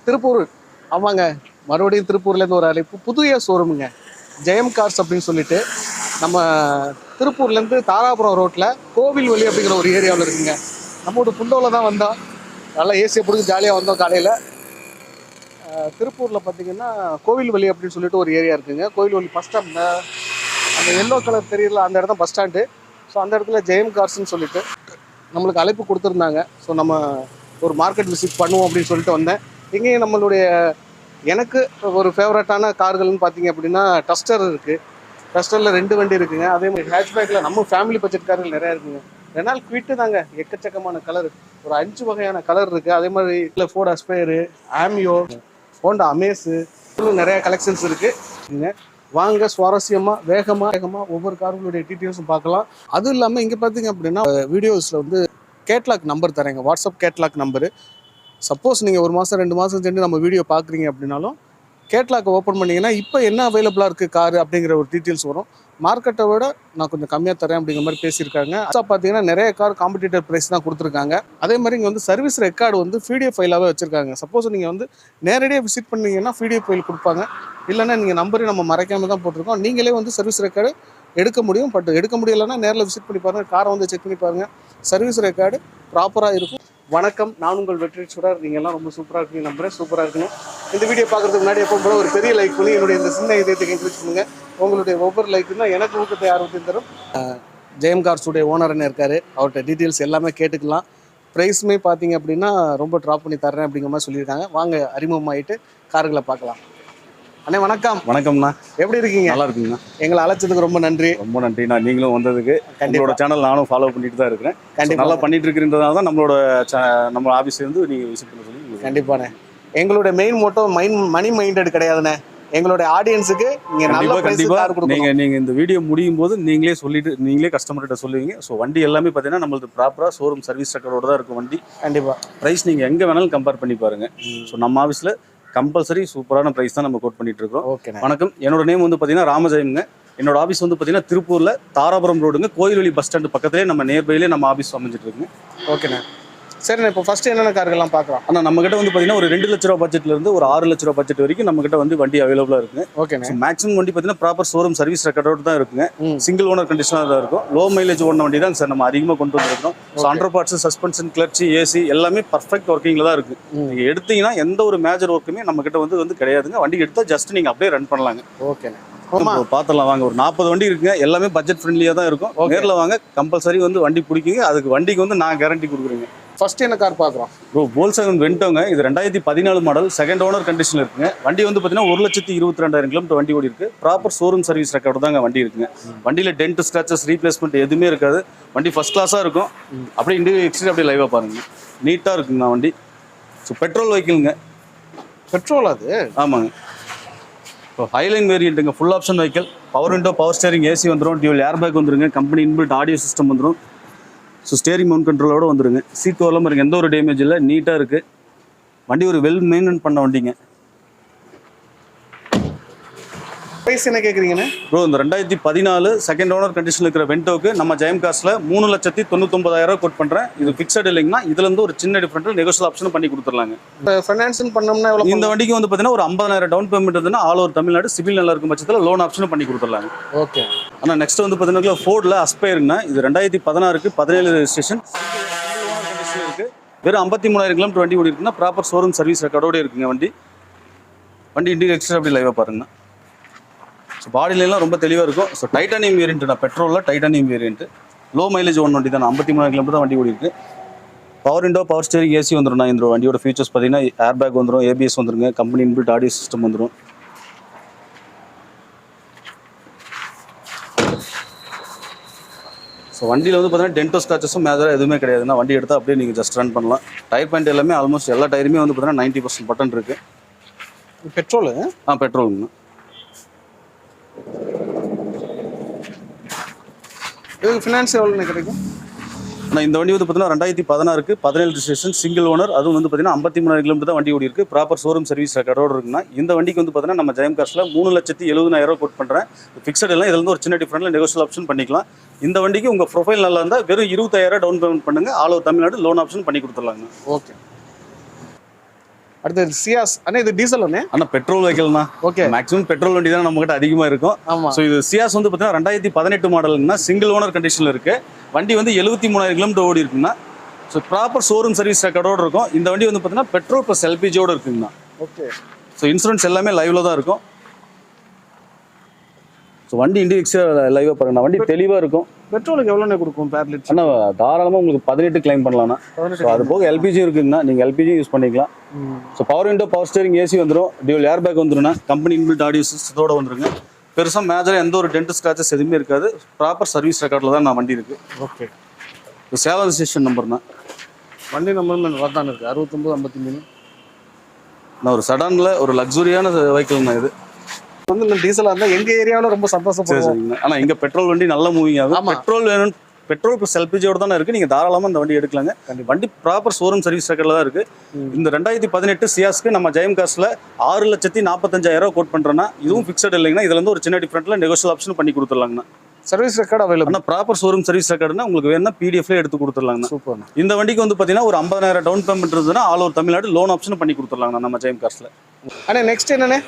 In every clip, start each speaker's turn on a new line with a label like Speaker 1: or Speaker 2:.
Speaker 1: திருப்பூர். ஆமாங்க, மறுபடியும் திருப்பூர்லேருந்து ஒரு அழைப்பு. புதிய ஷோரூமுங்க, ஜெயம் கார்ஸ் அப்படின்னு சொல்லிட்டு நம்ம திருப்பூர்லேருந்து தாராபுரம் ரோட்டில் கோவில்வழி அப்படிங்கிற ஒரு ஏரியாவில் இருக்குங்க. நம்மளோட புண்டோவில் தான் வந்தோம், நல்லா ஏசியை பிடிச்சி ஜாலியாக வந்தோம் காலையில். திருப்பூரில் பார்த்தீங்கன்னா கோவில்வழி அப்படின்னு சொல்லிட்டு ஒரு ஏரியா இருக்குங்க. கோவில்வழி பஸ் ஸ்டாண்ட், அந்த எல்லோ கலர் தெரியல, அந்த இடத்துல பஸ் ஸ்டாண்டு. ஸோ அந்த இடத்துல ஜெயம் கார்ஸ்ன்னு சொல்லிட்டு நம்மளுக்கு அழைப்பு கொடுத்துருந்தாங்க. ஸோ நம்ம ஒரு மார்க்கெட் விசிட் பண்ணுவோம் அப்படின்னு சொல்லிட்டு வந்தேன். இங்கேயும் நம்மளுடைய எனக்கு ஒரு ஃபேவரட்டான கார்கள்னு பார்த்தீங்க அப்படின்னா டஸ்டர் இருக்குது. டஸ்டரில் 2 வண்டி இருக்குங்க. அதே மாதிரி ஹேட்ச்பேக்கில் நம்ம ஃபேமிலி பட்ஜெட் கார்கள் நிறையா இருக்குங்க. ரெனால் குவிட்டு தாங்க, எக்கச்சக்கமான கலர், ஒரு 5 வகையான கலர் இருக்குது. அதே மாதிரி இல்லை ஃபோர்ட் அஸ்பயரு, ஆமியோ, ஹோண்டா அமேஸு, நிறையா கலெக்ஷன்ஸ் இருக்குங்க. வாங்க, சுவாரஸ்யமாக வேகமாக ஒவ்வொரு கார்களுடைய டீட்டெயில்ஸும் பார்க்கலாம். அதுவும் இல்லாமல் இங்கே பார்த்தீங்க அப்படின்னா வீடியோஸில் வந்து கேட்லாக் நம்பர் தரேங்க, வாட்ஸ்அப் கேட்லாக் நம்பரு. சப்போஸ் நீங்கள் 1 மாதம் 2 மாதம் சென்று நம்ம வீடியோ பார்க்குறீங்க அப்படின்னாலும் கேட்லாக் ஓப்பன் பண்ணிங்கன்னா இப்போ என்ன அவைலபிளாக இருக்குது காரு அப்படிங்கிற ஒரு டீட்டெயில்ஸ் வரும். மார்க்கெட்டை விட நான் கொஞ்சம் கம்மியாக தரேன் அப்படிங்கிற மாதிரி பேசியிருக்காங்க. பார்த்தீங்கன்னா நிறைய கார் காம்படிட்டர் ப்ரைஸ் தான் கொடுத்துருக்காங்க. அதே மாதிரி இங்கே வந்து சர்வீஸ் ரெக்கார்டு வந்து பிடிஎஃப் ஃபைலாகவே வச்சுருக்காங்க. சப்போஸ் நீங்கள் வந்து நேரடியாக விசிட் பண்ணீங்கன்னா பிடிஎஃப் ஃபைல் கொடுப்பாங்க. இல்லைன்னா நீங்கள் நம்பரே நம்ம மறைக்காம தான் போட்டிருக்கோம். நீங்களே வந்து சர்வீஸ் ரெக்கார்டு எடுக்க முடியும். பட் எடுக்க முடியலைன்னா நேரில் விசிட் பண்ணி பாருங்கள், காரை வந்து செக் பண்ணி பாருங்கள். சர்வீஸ் ரெக்கார்டு ப்ராப்பராக இருக்கும். வணக்கம், நான் உங்கள் வெற்றி சுடர். நீங்கள் எல்லாம் ரொம்ப சூப்பராக இருக்கீங்க நம்புறேன். சூப்பராக இருக்கணும். இந்த வீடியோ பார்க்குறதுக்கு முன்னாடி எப்போ போல ஒரு பெரிய லைக் பண்ணி என்னுடைய இந்த சின்ன இதயத்துக்கு என்கரேஜ் பண்ணுங்க. உங்களுடைய ஒவ்வொரு லைக்கும் தான் எனக்கு ஊக்கத்தை ஆர்வத்தையும் தரும். ஜெயம் கார்ஸுடைய ஓனர் என்ன இருக்கார், அவர்கிட்ட டீட்டெயில்ஸ் எல்லாமே கேட்டுக்கலாம். ப்ரைஸுமே பார்த்தீங்க அப்படின்னா ரொம்ப ட்ராப் பண்ணி தர்றேன் அப்படிங்கிற மாதிரி சொல்லியிருக்காங்க. வாங்க அறிமுகமாகிட்டு கார்களை பார்க்கலாம். அண்ணே வணக்கம்.
Speaker 2: வணக்கம்ண்ணா,
Speaker 1: எப்படி இருக்கீங்க?
Speaker 2: நல்லா இருக்குங்கண்ணா.
Speaker 1: எங்களை அழைச்சதுக்கு ரொம்ப நன்றி.
Speaker 2: ரொம்ப நன்றிண்ணா, நீங்களும் வந்ததுக்கு. உங்களோட சேனல் நானும் ஃபாலோ பண்ணிட்டு தான் இருக்கிறேன். கண்டிப்பாக நல்லா பண்ணிட்டு இருக்கிறதுனால தான் நம்ம ஆஃபீஸ் வந்து நீங்கள் விசிட் பண்ண சொல்லி.
Speaker 1: கண்டிப்பாண்ணே, எங்களுடைய மெயின் மோட்டோ மணி மைண்டட் கிடையாதுண்ணே. எங்களுடைய ஆடியன்ஸுக்கு நீங்கள் நல்ல
Speaker 2: கண்டிப்பாக நீங்கள் இந்த வீடியோ முடியும் போது நீங்களே கஸ்டமர்கிட்ட சொல்லுவீங்க. ஸோ வண்டி எல்லாமே பார்த்தீங்கன்னா நம்மளுக்கு ப்ராப்பராக ஷோரூம் சர்வீஸ் ரெக்கார்டோட தான் இருக்கும் வண்டி. கண்டிப்பாக ப்ரைஸ் நீங்கள் எங்கே வேணாலும் கம்பேர் பண்ணி பாருங்கள். ஸோ நம்ம ஆஃபீஸில் கம்பல்சரி சூப்பரான ப்ரைஸ் தான் நம்ம கோட் பண்ணிட்டு இருக்கோம். வணக்கம், என்னோட நேம் வந்து பார்த்தீங்கன்னா ராமஜெயம்ங்க. என்னோட ஆஃபீஸ் வந்து பார்த்தீங்கன்னா திருப்பூரில் தாராபுரம் ரோடுங்க, கோயில்வழி பஸ் ஸ்டாண்டு பக்கத்துலேயே நம்ம நியர்பைலேயே நம்ம ஆஃபீஸ் அமைஞ்சிட்டு இருக்குங்க.
Speaker 1: ஓகேண்ணா, சரிண்ணா. இப்போ ஃபஸ்ட்டு என்னென்ன கார்கள்லாம் பார்க்கலாம்?
Speaker 2: ஆனால் நம்மகிட்ட வந்து பார்த்தீங்கன்னா ஒரு 2 லட்ச ரூபா பட்ஜெட்லேருந்து ஒரு 6 லட்ச ரூபா பட்ஜெட் வரைக்கும் நம்மகிட்ட வந்து வண்டி அவைலபிளாக இருக்குங்க.
Speaker 1: ஓகே,
Speaker 2: மேக்ஸிமம் வண்டி பார்த்தீங்கன்னா ப்ராப்பர் ஷோரூம் சர்வீஸ் ரெக்கார்டோடு தான் இருக்குங்க. சிங்கிள் ஓனர் கண்டிஷனாக தான் இருக்கும். லோ மைலேஜ் ஓடின வண்டி தான் சார் நம்ம அதிகமாக கொண்டு வந்துருக்கோம். ஸோ அண்டர் பார்ட்ஸ், சஸ்பென்ஷன், கிளர்ச்சி, ஏசி எல்லாமே பர்ஃபெக்ட் ஒர்க்கிங்கில் தான் இருக்குது. நீங்கள் எடுத்தீங்கன்னா எந்த ஒரு மேஜர் ஒர்க்குமே நம்மகிட்ட வந்து கிடையாதுங்க. வண்டி எடுத்தால் ஜஸ்ட் நீங்கள் அப்படியே ரன் பண்ணலாங்க.
Speaker 1: ஓகேண்ணே,
Speaker 2: பார்த்தலாம் வாங்க. ஒரு 40 வண்டி இருக்குங்க, எல்லாமே பட்ஜெட் ஃப்ரெண்ட்லியாக தான் இருக்கும். நேரில் வாங்க, கம்பல்சரி வந்து வண்டி பிடிக்குங்க. அதுக்கு வண்டிக்கு வந்து நான் கேரண்டி கொடுக்குறேங்க.
Speaker 1: ஃபர்ஸ்ட் என்ன கார் பார்க்குறோம்?
Speaker 2: போல்சகன் வென்டோங்க. இது 2014 மாடல், செகண்ட் ஓனர் கண்டிஷனில் இருக்குங்க. வண்டி வந்து பார்த்தீங்கன்னா 1,22,000 கிலோமீட்டர் வண்டி ஓடி இருக்கு. ப்ராப்பர் ஷோரூம் சர்வீஸ் ரெக்கார்டு தாங்க வண்டி இருக்குங்க. வண்டியில் டென்ட், ஸ்க்ராச்சஸ், ரீப்ளேஸ்மெண்ட் எதுவுமே இருக்காது. வண்டி ஃபர்ஸ்ட் கிளாஸாக இருக்கும். அப்படியே இன்டீரியர் எக்ஸ்டீரியர் அப்படியே லைவாக பாருங்க, நீட்டாக இருக்குங்கண்ணா வண்டி. So petrol வெஹிக்கிள்ங்க.
Speaker 1: பெட்ரோல் அது?
Speaker 2: ஆமாங்க. இப்போ ஹைலைன் வேரியண்ட்டுங்க, full option vehicle. Power window, power steering, AC வந்துடும், டியூல் ஏர் பேக் வந்துருங்க, கம்பெனி இன்பில்ட் ஆடியோ சிஸ்டம் வந்துடும். ஸோ ஸ்டேரிங் மவுண்ட் கண்ட்ரோலோட வந்துருங்க. சீட் கவர்லாம் பாருங்க, எந்த ஒரு டேமேஜ் இல்லை, நீட்டாக இருக்குது வண்டி. ஒரு வெல் மெயின்டைன் பண்ண வண்டிங்க.
Speaker 1: ப்ரைஸ் என்ன கேட்குறீங்கண்ணே?
Speaker 2: ப்ரோ, இந்த 2014 செகண்ட் ஓனர் கண்டிஷனில் இருக்கிற வென்டோக்கு நம்ம ஜெயம் கார்ஸில் 3,99,000 கோட் பண்ணுறேன். இது ஃபிக்ஸட் இல்லைங்கன்னா இதுலேருந்து ஒரு சின்ன டிஃப்ரெண்ட் நெகோஷியல் ஆப்ஷன் பண்ணி கொடுத்துடலாங்க.
Speaker 1: ஃபைனான்ஸிங் பண்ணோம்னா எவ்வளோ?
Speaker 2: இந்த வண்டிக்கு வந்து பார்த்தீங்கன்னா ஒரு 50,000 டவுன் பேமெண்ட் இருந்ததுன்னா ஆல் ஓவர் தமிழ்நாடு சிவில் நல்லா இருக்கும் பட்சத்தில் லோன் ஆப்ஷனும் பண்ணி கொடுத்துடலாங்க.
Speaker 1: ஓகே.
Speaker 2: ஆனால் நெக்ஸ்ட் வந்து பார்த்தீங்கன்னா ஃபோர்டில் அஸ்பயருங்கண்ணா. இது 2016 17 ரெஜிஸ்ட்ரேஷன் இருக்குது. வெறும் 53,000 கிலோமீட்டர் வண்டி ஓடி இருக்குன்னா ப்ராப்பர் ஷோரூம் சர்வீஸ் ரெக்கார்டோடு இருக்குங்க வண்டி. இன்டீரியர் எக்ஸ்ட்ரா அப்படி லைவாக பாருங்கண்ணா. ஸோ பாடியிலலாம் ரொம்ப தெளிவாக இருக்கும். ஸோ டைட்டானியம் வேரியன்ட் நான் பெட்ரோலில் titanium variant. Low mileage one வண்டி தான், 53,000 கிலோமீட்டர் தான் வண்டி ஓடி இருக்குது. Power window, power steering, AC வந்துடும். இந்த வண்டியோட ஃபீச்சர்ஸ் பார்த்தீங்கன்னா ஏர் பேக் வந்துடும், ஏபிஎஸ் வந்துருங்க, கம்பெனி இன்பில்ட் ஆடியோ சிஸ்டம் வந்துடும். ஸோ வண்டியில் வந்து பார்த்தீங்கன்னா டென்டோ ஸ்க்ராச்சஸும் மேஜராக எதுவுமே கிடையாதுன்னா வண்டி எடுத்தால் அப்படியே நீங்கள் ஜஸ்ட் ரன் பண்ணலாம். டயர் பாயிண்ட் எல்லாமே ஆல்மோஸ்ட் எல்லா டயருமே வந்து பார்த்தீங்கன்னா 90% பட்டன் இருக்குது.
Speaker 1: பெட்ரோலு?
Speaker 2: பெட்ரோலுங்க.
Speaker 1: இதுக்கு ஃபினான்ஸ் எவ்வளோ கிடைக்கும்?
Speaker 2: ஆனால் இந்த வண்டி வந்து பார்த்தீங்கன்னா 2016 17 ரெஜிஸ்ட்ரேஷன், சிங்கிள் ஓனர். அதுவும் வந்து பார்த்தீங்கன்னா 53,000 கிலோமீட்டர் தான் வண்டி ஓடி இருக்குது. ப்ராப்பர் ஷோரூம் சர்வீஸ் ரெக்கார்டோடு இருக்குன்னா இந்த வண்டிக்கு வந்து பார்த்தீங்கன்னா நம்ம ஜெயம் கார்ஸில் 3,70,000 கோட் பண்ணுறேன். ஃபிக்ஸட் எல்லாம் இதுலேருந்து ஒரு சின்ன டிஃப்ரெண்ட்டில் நெகோஷியல் ஆப்ஷன் பண்ணிக்கலாம். இந்த வண்டிக்கு உங்கள் ப்ரொஃபைல் நல்லா இருந்தால் வெறும் 20,000 டவுன் பேமெண்ட் பண்ணுங்கள், all over Tamil Nadu loan option பண்ணி கொடுத்துடலாங்க.
Speaker 1: ஓகே. அடுத்து சியாஸ் அண்ணா, இது டீசல் ஒண்ணே.
Speaker 2: ஆனால் பெட்ரோல் வெஹிக்கிள்னா
Speaker 1: ஓகே.
Speaker 2: மேக்ஸிமம் பெட்ரோல் வண்டி தான் நம்ம கிட்ட அதிகமாக இருக்கும்.
Speaker 1: ஆமா.
Speaker 2: ஸோ இது சியாஸ் வந்து பார்த்தீங்கன்னா 2018 மாடலுங்கன்னா சிங்கிள் ஓனர் கண்டிஷனில் இருக்கு. வண்டி வந்து 73,000 கிலோமீட்டர் ஓடி இருக்குன்னா. ஸோ ப்ராப்பர் ஷோரூம் சர்வீஸ் ரெக்கார்டோடு இருக்கும். இந்த வண்டி வந்து பார்த்தீங்கன்னா பெட்ரோல் ப்ளஸ் எல்பிஜியோடு இருக்குங்கண்ணா.
Speaker 1: ஓகே.
Speaker 2: ஸோ இன்சூரன்ஸ் எல்லாமே லைவ்ல தான் இருக்கும். ஸோ வண்டி இண்டிவிக்ஸே லைவாக பாருங்கண்ணா. வண்டி தெளிவாக இருக்கும்.
Speaker 1: பெட்ரோலுக்கு எவ்வளோண்ணே கொடுக்கும் பேர் லிட்டர்?
Speaker 2: ஆனால் தாராளமாக உங்களுக்கு 18 கிளைம் பண்ணலாம்ண்ணா. ஸோ அது போக எல்பிஜி இருக்குங்கண்ணா, நீங்கள் எல்பிஜி யூஸ் பண்ணிக்கலாம். So power window, power steering, AC வந்துடும். டியூல் ஏர் பேக் வந்துடும்ண்ணா. கம்பெனி இன்பில்ட் ஆடியோ சிஸ்டத்தோட வந்துருங்க. பெருசாக மேஜராக எந்த ஒரு டென்ட் ஸ்க்ராச்சஸ் எதுவுமே இருக்காது. ப்ராப்பர் சர்வீஸ் ரெக்கார்டில் தான் நான் வண்டி இருக்குது.
Speaker 1: ஓகே.
Speaker 2: இப்போ சேலம் ஸ்டேஷன் நம்பர்ண்ணா.
Speaker 1: வண்டி நம்பர் வரதான் இருக்குது 6953.
Speaker 2: நான் ஒரு சடானில் ஒரு லக்ஸுரியான வெஹிக்கிள்ண்ணா. இது
Speaker 1: வந்து இந்த டீசலாக இருந்தால் எங்கள் ஏரியாவில் ரொம்ப சந்தோஷப்படுவோம்.
Speaker 2: ஆனால் இங்கே பெட்ரோல் வண்டி நல்ல மூவிங் ஆகும்.
Speaker 1: ஆமா.
Speaker 2: பெட்ரோல் வேணும், பெட்ரோல் ப்ளஸ் எல்பிஜியோட தானே இருக்குது. நீங்கள் தாராளமாக இந்த வண்டி எடுக்கலாங்க. வண்டி ப்ராப்பர் ஷோரூம் சர்வீஸ் ரெக்கார்டில் தான் இருக்குது. இந்த 2018 சியாஸ்க்கு நம்ம ஜெயம் காஸ்ட்டில் 6,45,000 கோட் பண்ணுறோன்னா, இதுவும் ஃபிக்ஸட் இல்லைங்கன்னா. இதுல இருந்து ஒரு சின்ன டிஃப்ரெண்ட்டில் நெகோஷியல் ஆப்ஷன் பண்ணி கொடுத்துடலாங்கண்ணா.
Speaker 1: Service record available.
Speaker 2: ஆனால் ப்ராப்பர் ஷோரூம் சர்வீஸ் ரெக்கார்டுனா உங்களுக்கு வேணும்னா பிடிஎஃப்ல எடுத்து கொடுத்துடலாங்கண்ணா.
Speaker 1: சூப்பர்.
Speaker 2: இந்த வண்டிக்கு வந்து பார்த்தீங்கன்னா ஒரு 50,000 டவுன் பேமெண்ட் இருந்ததுன்னா all over Tamil Nadu loan option பண்ணி கொடுத்துடலாங்கண்ணா நம்ம ஜெயம் காஸ்ட்டில்.
Speaker 1: அண்ணா நெக்ஸ்ட் என்னண்ணே?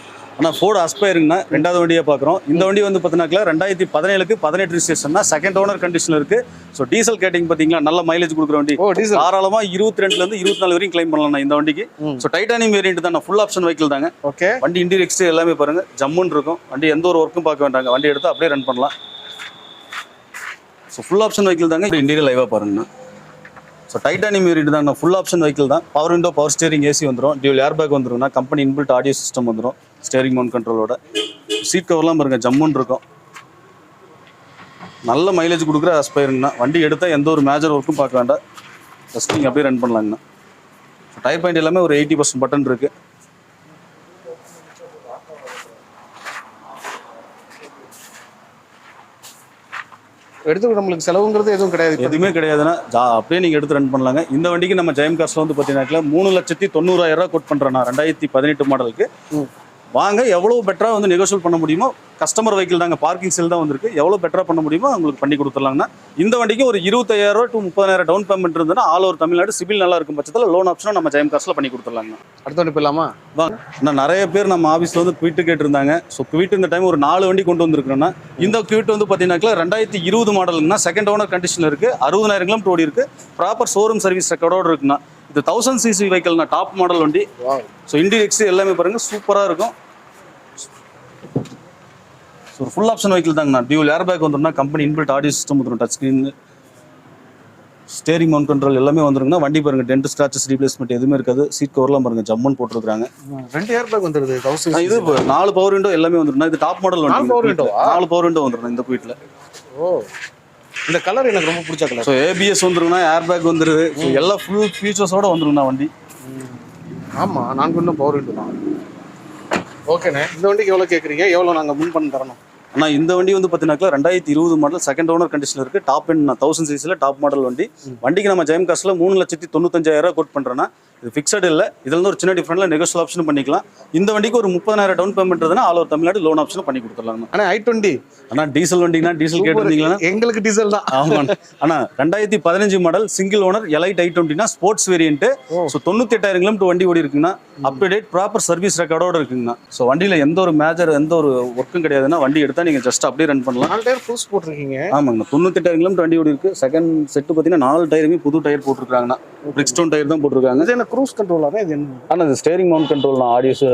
Speaker 2: ஆனால் ஃபோர்டு அஸ்பைருங்கண்ணா, 2வது வண்டியை பார்க்குறோம். இந்த வண்டி வந்து பார்த்தீங்கன்னா 2017க்கு 18 ரிஜிஸ்ட்ரேஷன்னா செகண்ட் ஓனர் கண்டிஷனில் இருக்குது. ஸோ டீசல் கேட்டிங் பார்த்தீங்களா, நல்ல மைலேஜ் கொடுக்குற வண்டி.
Speaker 1: டீசல்
Speaker 2: தாராளமாக 22லேருந்து 24 வரைக்கும் கிளைம் பண்ணலாம் இந்த வண்டிக்கு. ஸோ டைட்டானியம் வேரியன்ட் தான், ஃபுல் ஆப்ஷன் வெஹிக்கிள் தாங்க.
Speaker 1: ஓகே.
Speaker 2: வண்டி இன்டீரியர் எக்ஸ்டீரியர் எல்லாமே பாருங்க ஜம்முன்னு இருக்கும். வண்டி எந்த ஒரு ஒர்க்கும் பார்க்க வேண்டாங்க. வண்டி எடுத்து அப்படியே ரன் பண்ணலாம். ஸோ ஃபுல் ஆப்ஷன் வெஹிக்கிள் தாங்க. இன்டீரியர் லைவாக பாருங்கண்ணா. ஸோ டைட்டானியம் வேரியன்ட் தாங்க, ஃபுல் ஆப்ஷன் வெஹிக்கிள் தான். Power window, power steering, AC வந்துடும். டியூல் ஏர் பேக் வந்துருங்கண்ணா. கம்பெனி இன்பில்ட் ஆடியோ சிஸ்டம் வந்துடும். ஸ்டேரிங் மவுண்ட் கண்ட்ரோலோட. சீட் கவர்லாம் பாருங்க ஜம்முன்னு இருக்கும். நல்ல மைலேஜ் கொடுக்குற அஸ்பைருங்கண்ணா. வண்டி எடுத்தால் எந்த ஒரு மேஜர் ஒர்க்கும் பார்க்க வேண்டாம். ஜஸ்ட் நீங்கள் அப்படியே ரன் பண்ணலாங்கண்ணா. ஸோ டயர் பாயிண்ட் எல்லாமே ஒரு 80% பட்டன் இருக்குது.
Speaker 1: எடுத்து நம்மளுக்கு செலவுங்கிறது எதுவும் கிடையாது.
Speaker 2: எதுவுமே கிடையாதுன்னா அப்படியே நீங்கள் எடுத்து ரன் பண்ணலாங்க. இந்த வண்டிக்கு நம்ம ஜெயம் காஸ்ட்டில் வந்து பார்த்தீங்கன்னா 3,90,000 கோட் பண்ணுறேன் 2018 மாடலுக்கு. வாங்க, எவ்வளோ பெட்டராக வந்து நெகோஷியல் பண்ண முடியுமோ. கஸ்டமர் வெஹிக்கிள் தாங்க, பார்க்கிங் செல் தான் வந்திருக்கு. எவ்வளோ பெட்டராக பண்ண முடியுமோ உங்களுக்கு பண்ணி கொடுத்துடலாங்கன்னா. இந்த வண்டிக்கு ஒரு 25,000 to 30,000 டவுன் பேமெண்ட் இருந்ததுன்னா ஆல் ஓவர் தமிழ்நாடு சிபில் நல்லா இருக்கும் பட்சத்தில் லோன் ஆப்ஷனும் நம்ம ஜெயம் காஸ்ட்டில் பண்ணி கொடுத்துடலாங்க.
Speaker 1: அடுத்த வண்டி போயிடலாமா?
Speaker 2: வாங்க. நான் நிறைய பேர் நம்ம ஆஃபீஸில் வந்து குவிட்டு கேட்டிருந்தாங்க. ஸோ குவிட்டு இந்த டைம் ஒரு 4 வண்டி கொண்டு வந்திருக்கோன்னா. இந்த குவிட்டு வந்து பார்த்தீங்கன்னா 2020 மாடலுங்கன்னா செகண்ட் ஓனர் கண்டிஷனில் இருக்குது. 60,000 கிலோமீட்டர் ஓடி இருக்குது. ப்ராப்பர் ஷோரூம் சர்வீஸ் ரெக்கார்டோடு இருக்குண்ணா. இது 1000 cc வெஹிக்கிள்னா, டாப் மாடல் வண்டி. ஸோ இன்டீரியர் எக்ஸ்டீரியர் எல்லாமே பாருங்கள் சூப்பராக இருக்கும். ஸோ ஒரு ஃபுல் ஆப்ஷன் வெஹிக்கிள் தாங்கண்ணா. டியூல் ஏர் பேக் வந்துடும்னா, கம்பெனி இன்பில்ட் ஆடியோ சிஸ்டம் வந்துடும். Touch screen, steering mount control எல்லாமே வந்துருங்கன்னா. வண்டி பாருங்க டென்ட் ஸ்க்ராச்சஸ் ரீப்ளேஸ்மெண்ட் எதுவுமே இருக்காது. சீட் கவர்லாம் பாருங்க ஜம்முன்னு போட்டுருக்காங்க.
Speaker 1: 2 ஏர் பேக் வந்துருது. 1000
Speaker 2: இது 4 பவர் விண்டோ எல்லாமே வந்துடும். இது டாப் மாடல் வண்டி. 4 பவர் விண்டோ வந்துடும் இந்த குயிட்ல.
Speaker 1: ஓ, இந்த கலர் எனக்கு ரொம்ப பிடிச்ச கலர்.
Speaker 2: ஸோ ஏபிஎஸ் வந்துருங்கண்ணா, ஏர் பேக் வந்துருது. ஸோ எல்லா ஃபுல் ஃபீச்சர்ஸோட வந்துருங்கண்ணா வண்டி.
Speaker 1: ஆமாம், 4 விண்டோ பவர் விண்டோ தான். ஓகேண்ணே, இந்த வண்டிக்கு எவ்வளோ கேட்குறீங்க? எவ்வளோ நாங்கள் முன் பண்ணி தரணும்?
Speaker 2: ஆனால் இந்த வண்டி வந்து பார்த்தீங்கன்னா 2020 மாடல் செகண்ட் ஓனர் கண்டிஷனில் இருக்குது. Top end 1000 cc top model வண்டி. வண்டிக்கு நம்ம ஜெயம் காஸ்ட்டில் 3,95,000 கோட் பண்ணுறோன்னா. இது ஃபிக்ஸட் இல்லை. இதில் இருந்து ஒரு சின்ன டிஃப்ரெண்ட்டில் நெகோஷியல் ஆப்ஷன் பண்ணிக்கலாம். இந்த வண்டிக்கு ஒரு 30,000 டவுன் பேமெண்ட் இருந்ததுன்னா all over Tamil Nadu loan option பண்ணி கொடுத்துடலாங்க.
Speaker 1: ஆனால் i20
Speaker 2: ஆனால் டீசல் வண்டிங்கன்னா டீசல் கேட்டிருந்தீங்கன்னா
Speaker 1: எங்களுக்கு டீசல் தான்.
Speaker 2: ஆமாம். ஆனால் 2015 மாடல் சிங்கிள் ஓனர் எலைட் i20னா ஸ்போர்ட்ஸ் வேரியன்ட்டு. ஸோ 98,000 கிலோமீட்டர் வண்டி ஓடி இருக்குங்கன்னா. Up to date proper service ரெக்கார்டோட இருக்குங்கண்ணா. ஸோ வண்டியில் எந்த ஒரு மேஜர் எந்த ஒரு ஒர்க்கும் கிடையாதுன்னா. வண்டி எடுத்தால் நீங்கள் ஜஸ்ட் அப்படியே ரன் பண்ணலாம்.
Speaker 1: 4 டயர் புதுசு போட்டிருக்கீங்க.
Speaker 2: ஆமாங்கண்ணா. 98,000 கிலோமீட்டர் வண்டி ஓடி இருக்குது. செகண்ட் செட்டு பார்த்தீங்கன்னா 4 டயருமே புது டயர் போட்டிருக்காங்கண்ணா. பிரிக்ஸ்டோன் டயர் தான் போட்டிருக்காங்க.
Speaker 1: இது என்ன க்ரூஸ் கண்ட்ரோலாக? இது என்ன?
Speaker 2: ஆனால் இது ஸ்டேரிங் மவுண்ட் கண்ட்ரோல் ஆடியோஸ்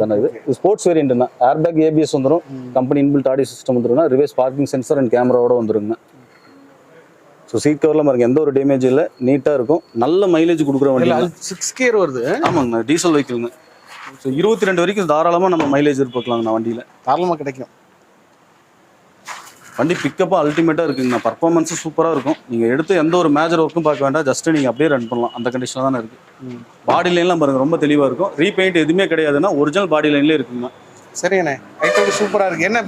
Speaker 2: தானே. இது ஸ்போர்ட்ஸ் வேரியன்ட்னா. ஏர் பேக், ஏபிஎஸ் வந்துடும். கம்பெனி இன்பில்ட் ஆடியோ சிஸ்டம் வந்துருங்க. ரிவர்ஸ் பார்க்கிங் சென்சர் அண்ட் கேமராவோட வந்துருங்க. ஸோ சீட் கவர்லாம் பாருங்க எந்த ஒரு டேமேஜ் இல்லை, நீட்டாக இருக்கும். நல்ல மைலேஜ் கொடுக்குற வண்டி.
Speaker 1: 6 கியர் வருது.
Speaker 2: ஆமாங்கண்ணா, டீசல் வெஹிக்கிள்ங்க. ஸோ 22 வரைக்கும் தாராளமாக நம்ம மைலேஜ் எதிர்பார்க்கலாங்கண்ணா வண்டியில்.
Speaker 1: தாராளமாக கிடைக்கும்.
Speaker 2: வண்டி பிக்கப்பாக அல்டிமேட்டாக இருக்குங்கண்ணா. பர்ஃபார்மன்ஸும் சூப்பராக இருக்கும். நீங்கள் எடுத்து எந்த ஒரு மேஜர் ஒர்க்கும் பார்க்க வேண்டாம். ஜஸ்ட்டு நீங்கள் அப்படியே ரன் பண்ணலாம். அந்த கண்டிஷனில் தானே இருக்குது. பாடி லைன்லாம் பாருங்கள் ரொம்ப தெளிவாக இருக்கும். ரீபெயிண்ட் எதுவுமே கிடையாதுன்னா ஒரிஜினல் பாடி லைன்லேயே இருக்குங்கண்ணா.
Speaker 1: சரிண்ணே, i20 சூப்பராக இருக்குது. என்ன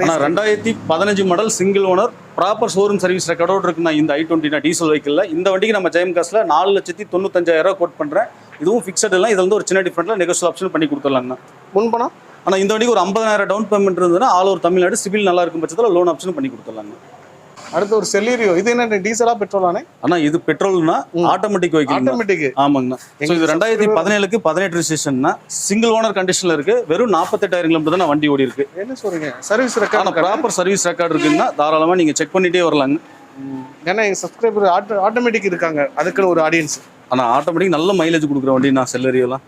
Speaker 2: ஆனால் 2015 model single owner proper showroom service ரெக்கார்டோடு இருக்குண்ணா. இந்த i20 டீசல் வெஹிக்கிளில் இந்த வண்டிக்கு நம்ம ஜெயம் காஸ்ட்டில் 4,95,000 கோட் பண்ணுறேன். இதுவும் ஃபிக்ஸட் இல்லை. இதில் வந்து ஒரு சின்ன டிஃப்ரெண்ட்டில் நெகோஷியல் ஆப்ஷன் பண்ணி கொடுத்துடலாங்கண்ணா.
Speaker 1: முன்பணம்.
Speaker 2: ஆனால் இந்த வண்டிக்கு ஒரு 50,000 டவுன் பேமெண்ட் இருந்ததுன்னா ஆல் ஓவர் தமிழ்நாடு சிபில் நல்லா இருக்கும் பட்சத்தில் லோன் ஆப்ஷன் பண்ணி கொடுத்துடலாங்க.
Speaker 1: அடுத்து ஒரு செலீரியோ. இது என்ன டீசலா பெட்ரோலானே?
Speaker 2: ஆனா இது பெட்ரோல்னா ஆட்டோமேட்டிக் வெஹிக்கிள்.
Speaker 1: ஆட்டோமேட்டிக்.
Speaker 2: ஆமாங்கண்ணா. ஸோ இது 2017க்கு 18 ரிஜிஸ்ட்ரேஷன்னா சிங்கிள் ஓனர் கண்டிஷன்ல இருக்கு. வெறும் 48,000 கிலோமீட்டர் தான் வண்டி ஓடி இருக்கு.
Speaker 1: என்ன சொல்றீங்க? Service record,
Speaker 2: proper service record இருக்குன்னா தாராளமா நீங்க செக் பண்ணிட்டே வரலாங்க.
Speaker 1: ஏன்னா எங்க சப்ஸ்கிரைபர் ஆட்டோமேட்டிக் இருக்காங்க, அதுக்குன்னு ஒரு ஆடியன்ஸ்.
Speaker 2: ஆனா ஆட்டோமேட்டிக் நல்ல மைலேஜ் கொடுக்குற வண்டி நான் செல்லரியோலாம்.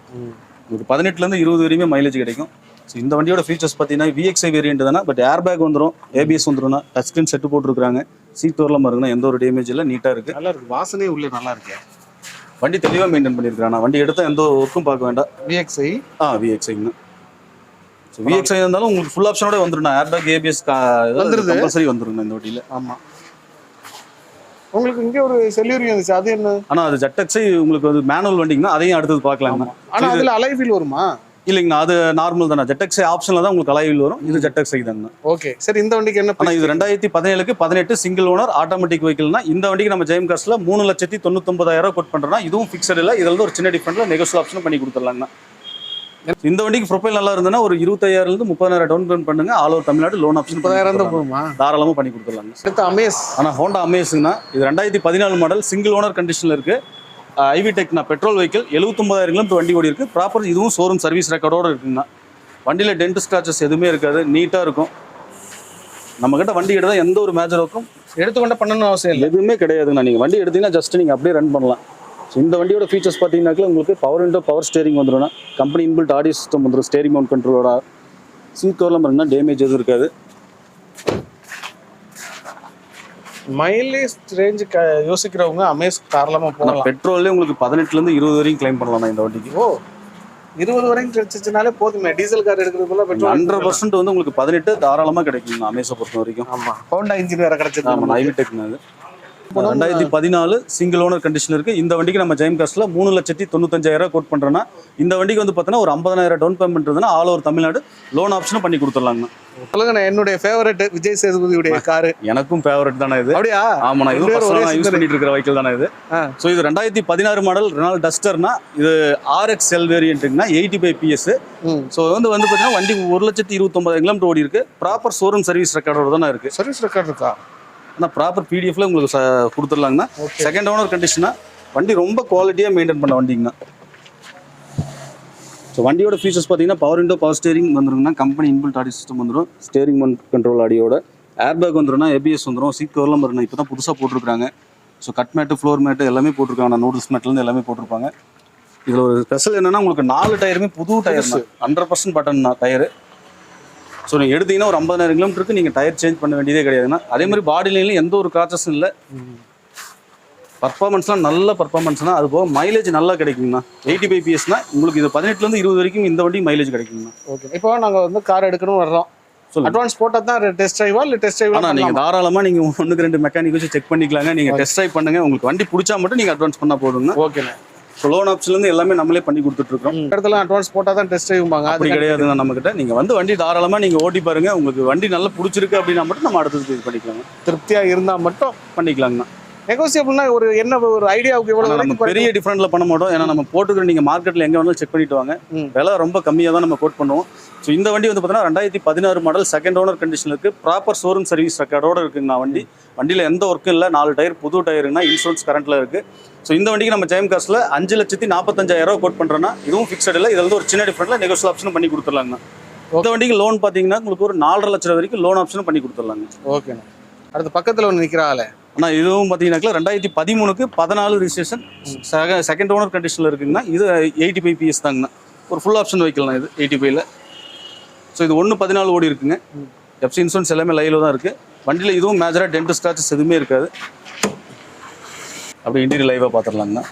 Speaker 2: உங்களுக்கு 18ல இருந்து 20 வரையுமே மைலேஜ் கிடைக்கும். ஸோ இந்த வண்டியோட ஃபீச்சர்ஸ் பார்த்தீங்கன்னா VXI வேரியன்ட் தானே, பட் ஏர் பேக் வந்துடும், ABS வந்துடும், டச் ஸ்க்ரீன் செட்டு போட்டுருக்காங்க, சீட் வரலாம் இருக்குன்னா எந்த ஒரு டேமேஜ் இல்லை, நீட்டாக இருக்கு.
Speaker 1: நல்லா இருக்கு, வாசனையே உள்ள நல்லா இருக்கு.
Speaker 2: வண்டி தெளிவாக மெயின்டைன் பண்ணியிருக்காங்க. வண்டி எடுத்தால் எந்த ஒர்க்கும் பார்க்க வேண்டாம்.
Speaker 1: VXI
Speaker 2: VXIங்க. ஸோ VXI இருந்தாலும் உங்களுக்கு ஃபுல் ஆப்ஷனோட வந்துடும். ஏர் பேக் ABS
Speaker 1: வந்துருது,
Speaker 2: கம்பல்சரி வந்துடும் இந்த வண்டியில்.
Speaker 1: ஆமாம். உங்களுக்கு இங்கே ஒரு செலீரியோ இருந்துச்சு, அது என்ன?
Speaker 2: ஆனால் அது ZXI உங்களுக்கு வந்து மேனுவல் வண்டிங்கன்னா அதையும் அடுத்தது பார்க்கலாம்.
Speaker 1: ஆனால் அதில் அலாய் வீல் வருமா?
Speaker 2: இல்லைங்கண்ணா, அது நார்மல் தானே. ZXI ஆப்ஷனில் தான் உங்களுக்கு அலாய் வீல் வரும். இது ZXI தாங்கண்ணா.
Speaker 1: ஓகே சரி. இந்த வண்டிக்கு என்ன?
Speaker 2: ஆனால் இது 2017க்கு 18 சிங்கிள் ஓனர் ஆட்டோமேட்டிக் வெஹிக்கிள்னா இந்த வண்டிக்கு நம்ம ஜெயம் காஸ்ட்ல 3,99,000 கோட் பண்றோம்னா இதுவும் ஃபிக்ஸட் இல்லை. இதில் ஒரு சின்ன டிஃபரெண்ட்ல நெகோஷியல் ஆப்ஷன் பண்ணி கொடுத்துடலாங்கண்ணா. இந்த வண்டிக்கு ப்ரொஃபைல் நல்லா இருந்ததுன்னா ஒரு 25,000 30,000 டவுன் பேமெண்ட் பண்ணுங்க. All over Tamil Nadu loan option
Speaker 1: 30,000 தான் போகுமா?
Speaker 2: தாராளமாக பண்ணி கொடுத்துடலாங்க.
Speaker 1: அடுத்து அமேஸ்.
Speaker 2: ஆனால் ஹோண்டா அமேஸ்னா இது 2014 மாடல் சிங்கிள் ஓனர் கண்டிஷனில் இருக்கு. ஐவி டெக்னா பெட்ரோல் வெஹிக்கிள் 79,000 கிலோமீட்டர் வண்டி ஓடி இருக்கு. ப்ராப்பர் இதுவும் ஷோரூம் சர்வீஸ் ரெக்கார்டோட இருக்குங்கண்ணா. வண்டியில் டென்ட் ஸ்க்ராச்சஸ் எதுவுமே இருக்காது, நீட்டாக இருக்கும். நம்மக்கிட்ட வண்டி எடுத்தால் எந்த ஒரு மேஜர் ஒர்க்கும்
Speaker 1: எடுத்துக்கொண்ட பண்ணணும் அவசியம் இல்லை,
Speaker 2: எதுவுமே கிடையாதுங்கண்ணா. நீங்கள் வண்டி எடுத்தீங்கன்னா ஜஸ்ட் நீங்கள் அப்படியே ரன் பண்ணலாம். ஸோ இந்த வண்டியோட ஃபீச்சர்ஸ் பார்த்தீங்கன்னாக்கா உங்களுக்கு பவர் விண்டோ, பவர் ஸ்டேரிங் வந்துடும், கம்பெனி இன்பில்ட் ஆடியோ சிஸ்டம் வந்துடும், ஸ்டேரிங் மவுண்ட் கண்ட்ரோலோட, சீட் கவர்லாம் பார்த்தீங்கன்னா டேமேஜ் எதுவும் இருக்காது.
Speaker 1: மைலேஜ் ரேஞ்சு யோசிக்கிறவங்க அமேஸ் தாராளமாக போகலாம்.
Speaker 2: பெட்ரோல்லே உங்களுக்கு 18லேருந்து 20 வரைக்கும் கிளைம் பண்ணலாம் இந்த வண்டிக்கு.
Speaker 1: ஓ 20 வரைக்கும் கிடைச்சிச்சுனாலே போதுமே. டீசல் கார் எடுக்கிறதுக்குள்ள பெட்ரோல்
Speaker 2: 100% வந்து உங்களுக்கு 18 தாராளமாக கிடைக்கும் அமேஸை பொறுத்த வரைக்கும்.
Speaker 1: ஆமாம், ஹோண்டா இன்ஜின் வேறு கிடைச்சிருக்கு.
Speaker 2: ஆமாம், ஐவி டெக்னா. அது 2014 சிங்கிள் ஓனர் கண்டிஷன் இருக்கு. இந்த வண்டிக்கு நம்ம ஜெயம் காஸ்ட்ல 3,95,000 கோட் பண்றோம்னா இந்த வண்டிக்கு வந்து பார்த்தீங்கன்னா ஒரு 50,000 டவுன் பேமெண்ட் இருந்ததுன்னா all over Tamil Nadu loan option பண்ணி கொடுத்துடலாங்க.
Speaker 1: சொல்லுங்க, நான் என்னுடைய ஃபேவரட் விஜய் சேதுபதியுடைய காரு.
Speaker 2: எனக்கும் ஃபேவரட் தானே இது.
Speaker 1: அப்படியா?
Speaker 2: ஆமா, நான் இது யூஸ் பண்ணிட்டு இருக்கிற வெஹிக்கிள் தானே இது. ஸோ இது 2016 மாடல் ரெனால்ட் டஸ்டர்னா இது RXL வேரியன்ட்டுங்கன்னா 85 PS. ஸோ வந்து பார்த்தீங்கன்னா வண்டி 1,29,000 கிலோமீட்டர் ஓடி இருக்கு. ப்ராப்பர் ஷோரூம் சர்வீஸ் ரெக்கார்டோட தானே இருக்கு.
Speaker 1: சர்வீஸ் ரெக்கார்ட் இருக்கா?
Speaker 2: ஆனால் ப்ராப்பர் PDFல உங்களுக்கு கொடுத்துடலாங்கண்ணா. செகண்ட் ஓனர் கண்டிஷனா வண்டி ரொம்ப குவாலிட்டியாக மெயின்டைன் பண்ண வண்டிங்கண்ணா. ஸோ வண்டியோட ஃபீச்சர்ஸ் பார்த்தீங்கன்னா பவர் விண்டோ, பவர் ஸ்டேரிங் வந்துருங்கன்னா கம்பெனி இன்பில்ட் ஆடியோ சிஸ்டம் வந்துடும், ஸ்டேரிங் மவுண்ட் கண்ட்ரோல் ஆடியோட, ஏர் பேக் வந்துடும்னா ABS வந்துடும், சீட் கவர்லாம் வரணும். இப்போ தான் புதுசாக போட்டிருக்காங்க. So cut mat, floor mat எல்லாமே போட்டிருக்காங்க. நூடுல்ஸ் மேட்லேருந்து எல்லாமே போட்டிருப்பாங்க. இதில் ஒரு ஸ்பெஷல் என்னன்னா உங்களுக்கு 4 டயருமே புது டயர், 100% பட்டன் டயரு. ஸோ நீங்கள் எடுத்தீங்கன்னா ஒரு 50,000 கிலோமீட்டருக்கு நீங்கள் டயர் சேஞ்ச் பண்ண வேண்டியதே கிடையாதுன்னா. அதே மாதிரி பாடி லைன்லையும் எந்த ஒரு கிராச்சஸும் இல்லை. பர்ஃபார்மன்ஸ்லாம் நல்ல பர்ஃபார்மன்ஸ்னா, அது போக மைலேஜ் நல்லா கிடைக்குங்கண்ணா. 85 PSனா உங்களுக்கு இது 18லேருந்து 20 வரைக்கும் இந்த வண்டி மைலேஜ் கிடைக்குங்கண்ணா.
Speaker 1: ஓகே, இப்போ நாங்கள் வந்து கார் எடுக்கணும் வர்றோம், அட்வான்ஸ் போட்டால் தான் டெஸ்ட் ட்ரைவா இல்லை டெஸ்ட் ட்ரைவ்?
Speaker 2: ஆனால் நீங்கள் தாராளமாக நீங்கள் 1-2 மெக்கானிக் வச்சு செக் பண்ணிக்கலாங்க. நீங்கள் டெஸ்ட் ட்ரைவ் பண்ணுங்கள். உங்களுக்கு வண்டி பிடிச்சா மட்டும் நீங்கள் அட்வான்ஸ் பண்ணால் போதுங்க.
Speaker 1: ஓகேண்ணா.
Speaker 2: ஸோ லோன் ஆப்ஷன்லேருந்து எல்லாமே நம்மளே பண்ணி கொடுத்துட்ருக்கோம்.
Speaker 1: இடத்துல அட்வான்ஸ் போட்டால் தான் டெஸ்ட் ட்ரைவ்பாங்க.
Speaker 2: அப்படி கிடையாதுங்க நம்மக்கிட்ட. நீங்கள் வந்து வண்டி தாராளமாக நீங்கள் ஓட்டி பாருங்கள். உங்களுக்கு வண்டி நல்லா பிடிச்சிருக்கு அப்படின்னா மட்டும் நம்ம அடுத்தது இது பண்ணிக்கலாங்க.
Speaker 1: திருப்தியாக இருந்தால் மட்டும்
Speaker 2: பண்ணிக்கலாங்கண்ணா.
Speaker 1: நெகோசியபிள்னா ஒரு என்ன ஒரு ஐடியாவுக்கு எவ்வளோ?
Speaker 2: நம்ம பெரிய டிஃப்ரெண்ட்ல பண்ண மாட்டோம். ஏன்னா நம்ம போட்டுக்கிற நீங்கள் மார்க்கெட்டில் எங்கே வேணாலும் செக் பண்ணிட்டு வாங்க. விலை ரொம்ப கம்மியாக தான் நம்ம கோட் பண்ணுவோம். ஸோ இந்த வண்டி வந்து பார்த்தீங்கன்னா 2016 மாடல் செகண்ட் ஓனர் கண்டிஷன் இருக்குது. ப்ராப்பர் ஷோரூம் சர்வீஸ் ரெக்கார்டோட இருக்குங்கண்ணா. வண்டியில் எந்த ஒர்க்கும் இல்லை. 4 டயர் புது டயருங்கன்னா இன்சூரன்ஸ் கரண்ட்டில் இருக்குது. ஸோ இந்த வண்டிக்கு நம்ம ஜெயம் காஸ்ட்ல 5,45,000 கோட் பண்ணுறோன்னா இதுவும் ஃபிக்ஸட் இல்லை. இதில் வந்து ஒரு சின்ன டிஃப்ரெண்ட்ல நெகோஷியல் ஆப்ஷன் பண்ணி கொடுத்துடலாங்கண்ணா. இந்த வண்டிக்கு லோன் பார்த்தீங்கன்னா உங்களுக்கு ஒரு 4.5 லட்சம் வரைக்கும் லோன் ஆப்ஷனும் பண்ணி கொடுத்துடலாங்க.
Speaker 1: ஓகேண்ணா. அடுத்து பக்கத்தில் ஒன்று நிற்கிறாள்.
Speaker 2: ஆனால் இதுவும் பார்த்தீங்கன்னாக்கா 2013க்கு 14 ரிஜிஸ்ட்ரேஷன் செகண்ட் ஓனர் கண்டிஷனில் இருக்குங்கன்னா இது 85 PS தாங்கண்ணா. ஒரு ஃபுல் ஆப்ஷன் வெஹிக்கிள்ண்ணா இது 85ல். ஸோ இது 1.14 ஓடி இருக்குங்க. FC இன்சூரன்ஸ் எல்லாமே லைவில் தான் இருக்குது. வண்டியில் இதுவும் மேஜராக டென்ட் ஸ்க்ராச்சஸ் எதுவுமே இருக்காது. அப்படி இன்டீரியர் லைவாக பார்த்துடலாங்கண்ணா.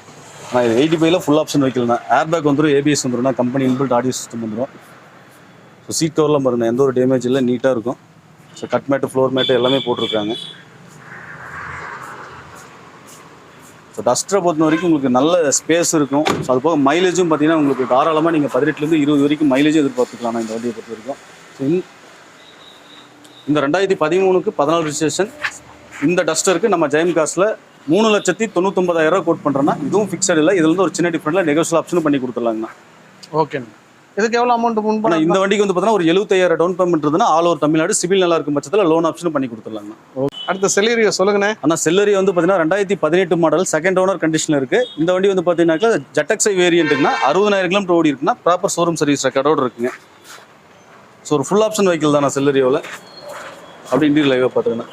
Speaker 2: ஆனால் இது 85ல் ஃபுல் ஆப்ஷன் வெஹிக்கிள்ண்ணா. ஏர் பேக் வந்துடும், ABS வந்துடும்னா கம்பெனி இன்பில்ட் ஆடியோ சிஸ்டம் வந்துடும். ஸோ சீட் கவர்லாம் பாருங்கள், எந்த ஒரு டேமேஜ் இல்லை, நீட்டாக இருக்கும். So cut mat, floor mat எல்லாமே போட்டிருக்காங்க. ஸோ டஸ்டரை பொறுத்த வரைக்கும் உங்களுக்கு நல்ல ஸ்பேஸ் இருக்கும். ஸோ அது போக மைலேஜும் பார்த்தீங்கன்னா உங்களுக்கு தாராளமாக நீங்கள் 18லேருந்து 20 வரைக்கும் மைலேஜும் எதிர்பார்த்துக்கலாம் இந்த வண்டியை பொறுத்த வரைக்கும். ஸோ இந்த 2013க்கு 14 ரிஜிஸ்ட்ரேஷன் இந்த டஸ்டருக்கு நம்ம ஜெயம் காஸ்ட்ல 3,99,000 கோட் பண்ணுறோன்னா இதுவும் ஃபிக்ஸட் இல்லை. இதுலேருந்து ஒரு சின்ன டிஃப்ரெண்ட்டில் நெகோஷியல் ஆப்ஷனும் பண்ணி கொடுத்துடலாங்கண்ணா.
Speaker 1: ஓகேண்ணா. இதுக்கு எவ்வளோ அமௌண்ட் முன்
Speaker 2: ஆனால் இந்த வண்டிக்கு வந்து பார்த்தீங்கன்னா ஒரு 75,000 டவுன் பேமெண்ட் இருந்ததுன்னா ஆல் ஓவர் தமிழ்நாடு சிவில் நல்லா இருக்கும் பட்சத்தில் லோன் ஆப்ஷனும் பண்ணி கொடுத்துடலாங்கண்ணா.
Speaker 1: அடுத்த செலரியோ சொல்லுங்கண்ணே.
Speaker 2: ஆனால் செல்லரி வந்து பார்த்தீங்கன்னா 2018 மாடல் செகண்ட் ஓனர் கண்டிஷனில் இருக்குது. இந்த வண்டி வந்து பார்த்தீங்கன்னாக்கா ஜெட்டக்ஸை வேரியண்ட்டுக்குன்னா 60,000 கிலோமீட்டர் ஓடி இருக்குன்னா ப்ராப்பர் ஷோரூம் சர்வீஸ் ரெக்கார்டோடு இருக்குங்க. ஸோ ஒரு ஃபுல் ஆப்ஷன் வெஹிக்கிள் தான் செல்லரியோவில். அப்படி இன்டீரியர் லைவாக பார்த்துக்கண்ணா.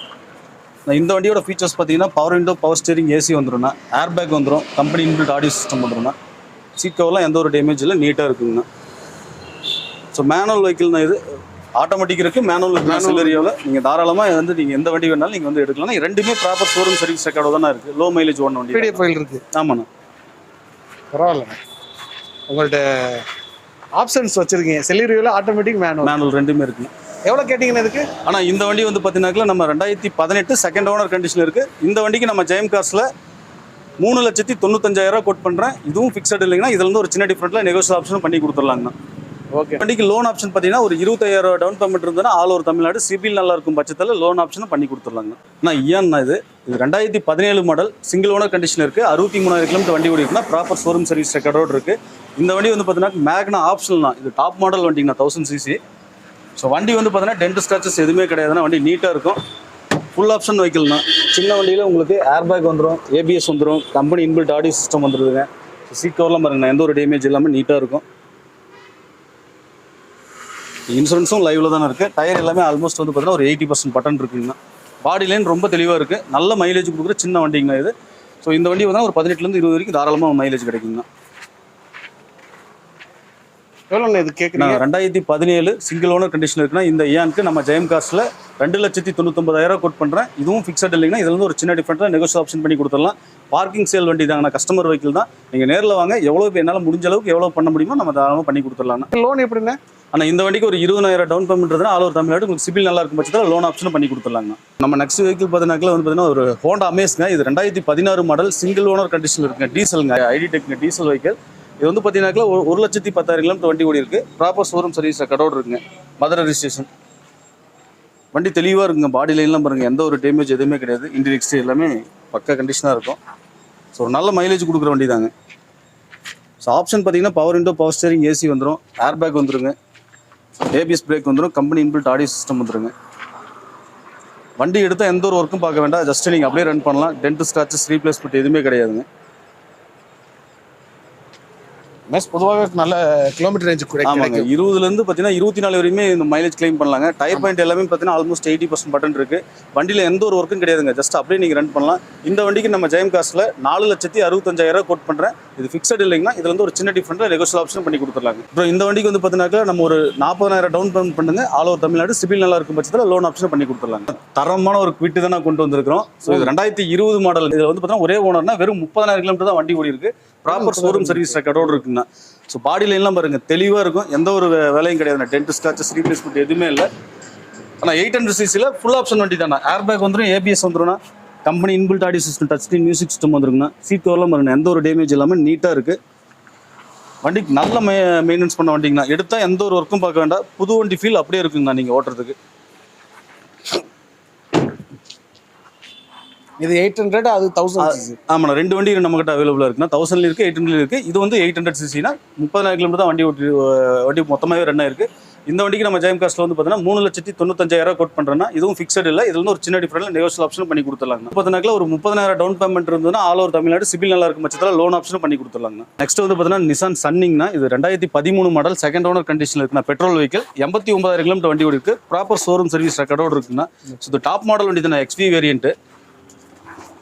Speaker 2: நான் இந்த வண்டியோட ஃபீச்சர்ஸ் பார்த்தீங்கன்னா power window, power steering, AC வந்துடும்ண்ணா, ஏர் பேக் வந்துடும், கம்பெனி இன்பில்ட் ஆடியோ சிஸ்டம் வந்துடும்ண்ணா, சீட் கவர்லாம் எந்த ஒரு டேமேஜ் இல்லை, நீட்டாக இருக்குங்கண்ணா. ஸோ மேனுவல் வெஹிக்கிள் தான் இது. ஆட்டோமேட்டிக் இருக்குது, மேனுவல் இருக்குது செல்லரியோவில். நீங்கள் தாராளமாக வந்து நீங்கள் எந்த வண்டி வேணாலும் நீங்கள் வந்து எடுக்கலாம். ரெண்டுமே ப்ராப்பர் ஷோரூம் சர்வீஸ் ரெக்கார்டோ தானே இருக்குது. லோ மைலேஜ் ஓடின வண்டி
Speaker 1: பிடிஎஃப் ஃபைல் இருக்குது.
Speaker 2: ஆமாண்ணா.
Speaker 1: பரவாயில்ல. உங்கள்கிட்ட ஆப்ஷன்ஸ் வச்சுருக்கீங்க. செல்லரியோவில் ஆட்டோமேட்டிக், மேனுவல்
Speaker 2: ரெண்டுமே இருக்குண்ணா.
Speaker 1: எவ்வளோ கேட்டிங்கன்னு இதுக்கு?
Speaker 2: ஆனால் இந்த வண்டி வந்து பார்த்தீங்கன்னாக்கா நம்ம 2018 செகண்ட் ஓனர் கண்டிஷன் இருக்குது. இந்த வண்டிக்கு நம்ம ஜெயம் கார்ஸில் 3,95,000 கோட் பண்ணுறேன். இதுவும் ஃபிக்ஸட் இல்லைங்கன்னா இதில் வந்து ஒரு சின்ன டிஃப்ரெண்ட்டில் நெகோஷியல் ஆப்ஷனும் பண்ணி கொடுத்துடலாங்கண்ணா.
Speaker 1: ஓகே.
Speaker 2: வண்டிக்கு லோன் ஆப்ஷன் பார்த்தீங்கன்னா ஒரு 25,000 டவுன் பேமெண்ட் இருந்ததுன்னா ஆல் ஓவர் தமிழ்நாடு சிபில் நல்லா இருக்கும் பட்சத்தில் லோன் ஆப்ஷனும் பண்ணி கொடுத்துடலாங்க. ஆனால் ஏன்னா இது 2017 மாடல் சிங்கிள் ஓனர் கண்டிஷன் இருக்குது. 63,000 கிலோமீட்டர் வண்டி ஓடி இருக்குன்னா ப்ராப்பர் ஷோரூம் சர்வீஸ் ரெக்கார்டோடு இருக்குது. இந்த வண்டி வந்து பார்த்தீங்கன்னா மேக்னா ஆப்ஷனல் தான். இது டாப் மாடல் வண்டிங்கண்ணா, 1000 cc. ஸோ வண்டி வந்து பார்த்தீங்கன்னா டென்ட் ஸ்க்ராச்சஸ் எதுவுமே கிடையாதுன்னா வண்டி நீட்டாக இருக்கும். ஃபுல் ஆப்ஷன் வெஹிக்கிள் தான். சின்ன வண்டியில் உங்களுக்கு ஏர் பேக் வந்துடும், ஏபிஎஸ் வந்துடும், கம்பெனி இன்பில்ட் ஆடியோ சிஸ்டம் வந்துடுதுங்க. ஸோ சீட் கவர்லாம் பாருங்கண்ணா, எந்த ஒரு டேமேஜ் இல்லாமல் நீட்டாக இருக்கும். இன்சூரன்ஸும் லைவில் தானே இருக்குது. டயர் எல்லாமே ஆல்மோஸ்ட் வந்து பார்த்தீங்கன்னா ஒரு 80% பட்டன் இருக்குங்கண்ணா. பாடி லைன் ரொம்ப தெளிவாக இருக்குது. நல்ல மைலேஜ் கொடுக்குற சின்ன வண்டிங்கண்ணா இது. ஸோ இந்த வண்டி வந்து ஒரு 18 to 20 வரைக்கும் தாராளமாக மைலேஜ் கிடைக்குங்கண்ணா.
Speaker 1: எவ்வளோ இது கேட்குறீங்க?
Speaker 2: 2017 சிங்கிள் ஓனர் கண்டிஷன் இருக்குன்னா இந்த ஏனுக்கு நம்ம ஜெயம் கார்ஸில் 2,99,000 கோட் பண்ணுறேன். இதுவும் ஃபிக்ஸட் இல்லைங்கன்னா இதில் வந்து ஒரு சின்ன டிஃப்ரெண்ட்டாக நெகோஷியல் ஆப்ஷன் பண்ணி கொடுத்துடலாம். பார்க்கிங் சேல் வண்டி தாங்கண்ணா, கஸ்டமர் வெஹிக்கிள் தான். நீங்கள் நேரில் வாங்க, எவ்வளோ என்னால் முடிஞ்ச அளவுக்கு எவ்வளோ பண்ண முடியுமோ நம்ம தாராளமாக பண்ணி கொடுத்துடலாம்.
Speaker 1: லோன் எப்படிண்ணே?
Speaker 2: ஆனால் இந்த வண்டிக்கு ஒரு 20,000 டவுன் பேமெண்ட் இருந்தால் ஆல் ஓவர் தமிழ்நாடு உங்களுக்கு சிபில் நல்லா இருக்கும் பட்சத்தில் லோன் ஆப்ஷனும் பண்ணி கொடுத்துடலாங்க. நம்ம நெக்ஸ்ட் வெஹிக்கிள் பார்த்தீங்கன்னா வந்து பார்த்தீங்கன்னா ஒரு ஹோண்டா அமேஸ்ங்க. இது 2016 மாடல் சிங்கிள் ஓனர் கண்டிஷனில் இருக்குங்க. டீசலுங்க, ஐடி டெக்ங்க டீசல் வெஹிக்கிள். இது வந்து பார்த்தீங்கன்னா 1,10,10,000 கிலோமீட்டர் வண்டி ஓடி இருக்குது. ப்ராப்பர் ஷோரூம் சர்வீஸ் ரெக்கார்டோடு இருக்குங்க. மதுரை ரிஜிஸ்ட்ரேஷன். வண்டி தெளிவாக இருக்குங்க. பாடி லைன்லாம் பாருங்கள், எந்த ஒரு டேமேஜ் எதுவுமே கிடையாது. இன்டீரியர் எல்லாமே பக்கா கண்டிஷனாக இருக்கும். ஸோ ஒரு நல்ல மைலேஜ் கொடுக்குற வண்டி தாங்க. ஸோ ஆப்ஷன் பார்த்தீங்கன்னா power window, power steering, AC வந்துடும், ஏர் பேக் வந்துருங்க, ஏபிஎஸ் பிரேக் வந்துடும், கம்பெனி இன்பில்ட் ஆடியோ சிஸ்டம் வந்துருங்க. வண்டி எடுத்தால் எந்த ஒரு ஒர்க்கும் பார்க்க வேண்டாம், ஜஸ்ட் நீங்கள் அப்படியே ரன் பண்ணலாம். டென்ட் ஸ்க்ராச்சஸ், ரீப்ளேஸ்மெண்ட் எதுவுமே கிடையாதுங்க.
Speaker 1: பொதுவாக நல்ல கிலோமீட்டர் ரேஞ்ச் கூட.
Speaker 2: ஆமாங்க, 20லேருந்து பார்த்தீங்கன்னா 24 வரையுமே இந்த மைலேஜ் கிளைம் பண்ணலாங்க. டயர் பாயிண்ட் எல்லாமே பார்த்தீங்கன்னா ஆல்மோஸ்ட் 80% பட்டன் இருக்குது. வண்டியில் எந்த ஒரு ஒர்க்கும் கிடையாதுங்க, ஜஸ்ட் அப்படியே நீங்கள் ரன் பண்ணலாம். இந்த வண்டிக்கு நம்ம ஜெயம் கார்ஸில் 4,65,000 கோட் பண்ணுறேன். இது ஃபிக்ஸட் இல்லைங்கன்னா இதில் வந்து ஒரு சின்ன டிஃப்ரெண்ட்டாக நெகோஷியல் ஆப்ஷன் பண்ணி கொடுத்துடலாங்க. அப்புறம் இந்த வண்டிக்கு வந்து பார்த்தீங்கன்னா நம்ம ஒரு 40,000 டவுன் பேமெண்ட் பண்ணுங்க. ஆல் ஓவர் தமிழ்நாடு சிபில் நல்லா இருக்கும் பட்சத்தில் லோன் ஆப்ஷன் பண்ணி கொடுத்துடலாங்க. தரமான ஒரு குவிட்டு தான் கொண்டு வந்திருக்கிறோம். ஸோ இது 2020 மாடல். இதில் வந்து பார்த்தீங்கன்னா ஒரே ஓனர்னா வெறும் 30,000 கிலோமீட்டர் தான் வண்டி ஓடி இருக்குது. ப்ராப்பர் ஷோரூம் சர்வீஸ் ரெக்கார்டோடு இருக்குங்க. ஸோ பாடி லைன்லாம் பாருங்கள், தெளிவாக இருக்கும். எந்த ஒரு வேலையும் கிடையாது. டென்ட் ஸ்க்ராச்சஸ், ரீப்ளேஸ்மெண்ட் எதுவுமே இல்லை. ஆனால் 800 cc ஃபுல் ஆப்ஷன் வண்டி தானே. ஏர் பேக் வந்துடும், ஏபிஎஸ் வந்துடும்னா, company inbuilt audio system, touch screen music system வந்துருங்கண்ணா. சீட் கவர்லாம் பாருங்கள், எந்த ஒரு டேமேஜ் இல்லாமல் நீட்டாக இருக்குது. வண்டிக்கு நல்ல மெயின்டெனன்ஸ் பண்ண வண்டிங்கண்ணா. எடுத்தால் எந்த ஒரு ஒர்க்கும் பார்க்க வேண்டாம். புது வண்டி ஃபீல் அப்படியே இருக்குங்கண்ணா நீங்கள் ஓட்டுறதுக்கு.
Speaker 1: இது 800, அது 1000 cc.
Speaker 2: ஆமாண்ணா, ரெண்டு வண்டி நம்மகிட்ட அவைலபிளாக இருக்குண்ணா. 1000 இருக்குது, 800 இருக்குது. இது வந்து 800 cc 30,000 கிலோமீட்டர் தான் வண்டி மொத்தமாகவே ரன் ஆயிருக்கு. இந்த வண்டிக்கு நம்ம ஜெயம் கார்ஸில் வந்து பார்த்தீங்கன்னா 3,95,000 கோட் பண்ணுறேன்னா இதுவும் ஃபிக்ஸட் இல்லை. இதில் வந்து ஒரு சின்ன டிஃப்ரெண்ட்டில் நெகோஷியல் ஆப்ஷன் பண்ணி கொடுத்துடலாங்க. பார்த்தீங்கன்னா ஒரு 30,000 டவுன் பேமெண்ட் இருந்ததுன்னா ஆல் ஓவர் தமிழ்நாடு சிபில் நல்லா இருக்கும் பட்சத்தில் லோன் ஆப்ஷன் பண்ணி கொடுத்துடலாங்க. நெக்ஸ்ட் வந்து பார்த்தீங்கன்னா நிசான் சன்னிங்னா, இது 2013 மாடல் செகண்ட் ஓனர் கண்டிஷனில் இருக்குண்ணா. பெட்ரோல் வெஹிக்கிள், 89,000 கிலோமீட்டர் வண்டி ஓடி இருக்குது. ப்ராப்பர் ஷோரூம் சர்வீஸ் ரெக்கார்டோடு இருக்குண்ணா. ஸோ இது டாப் மாடல் வண்டி தானே, XV வேரியன்ட்டு.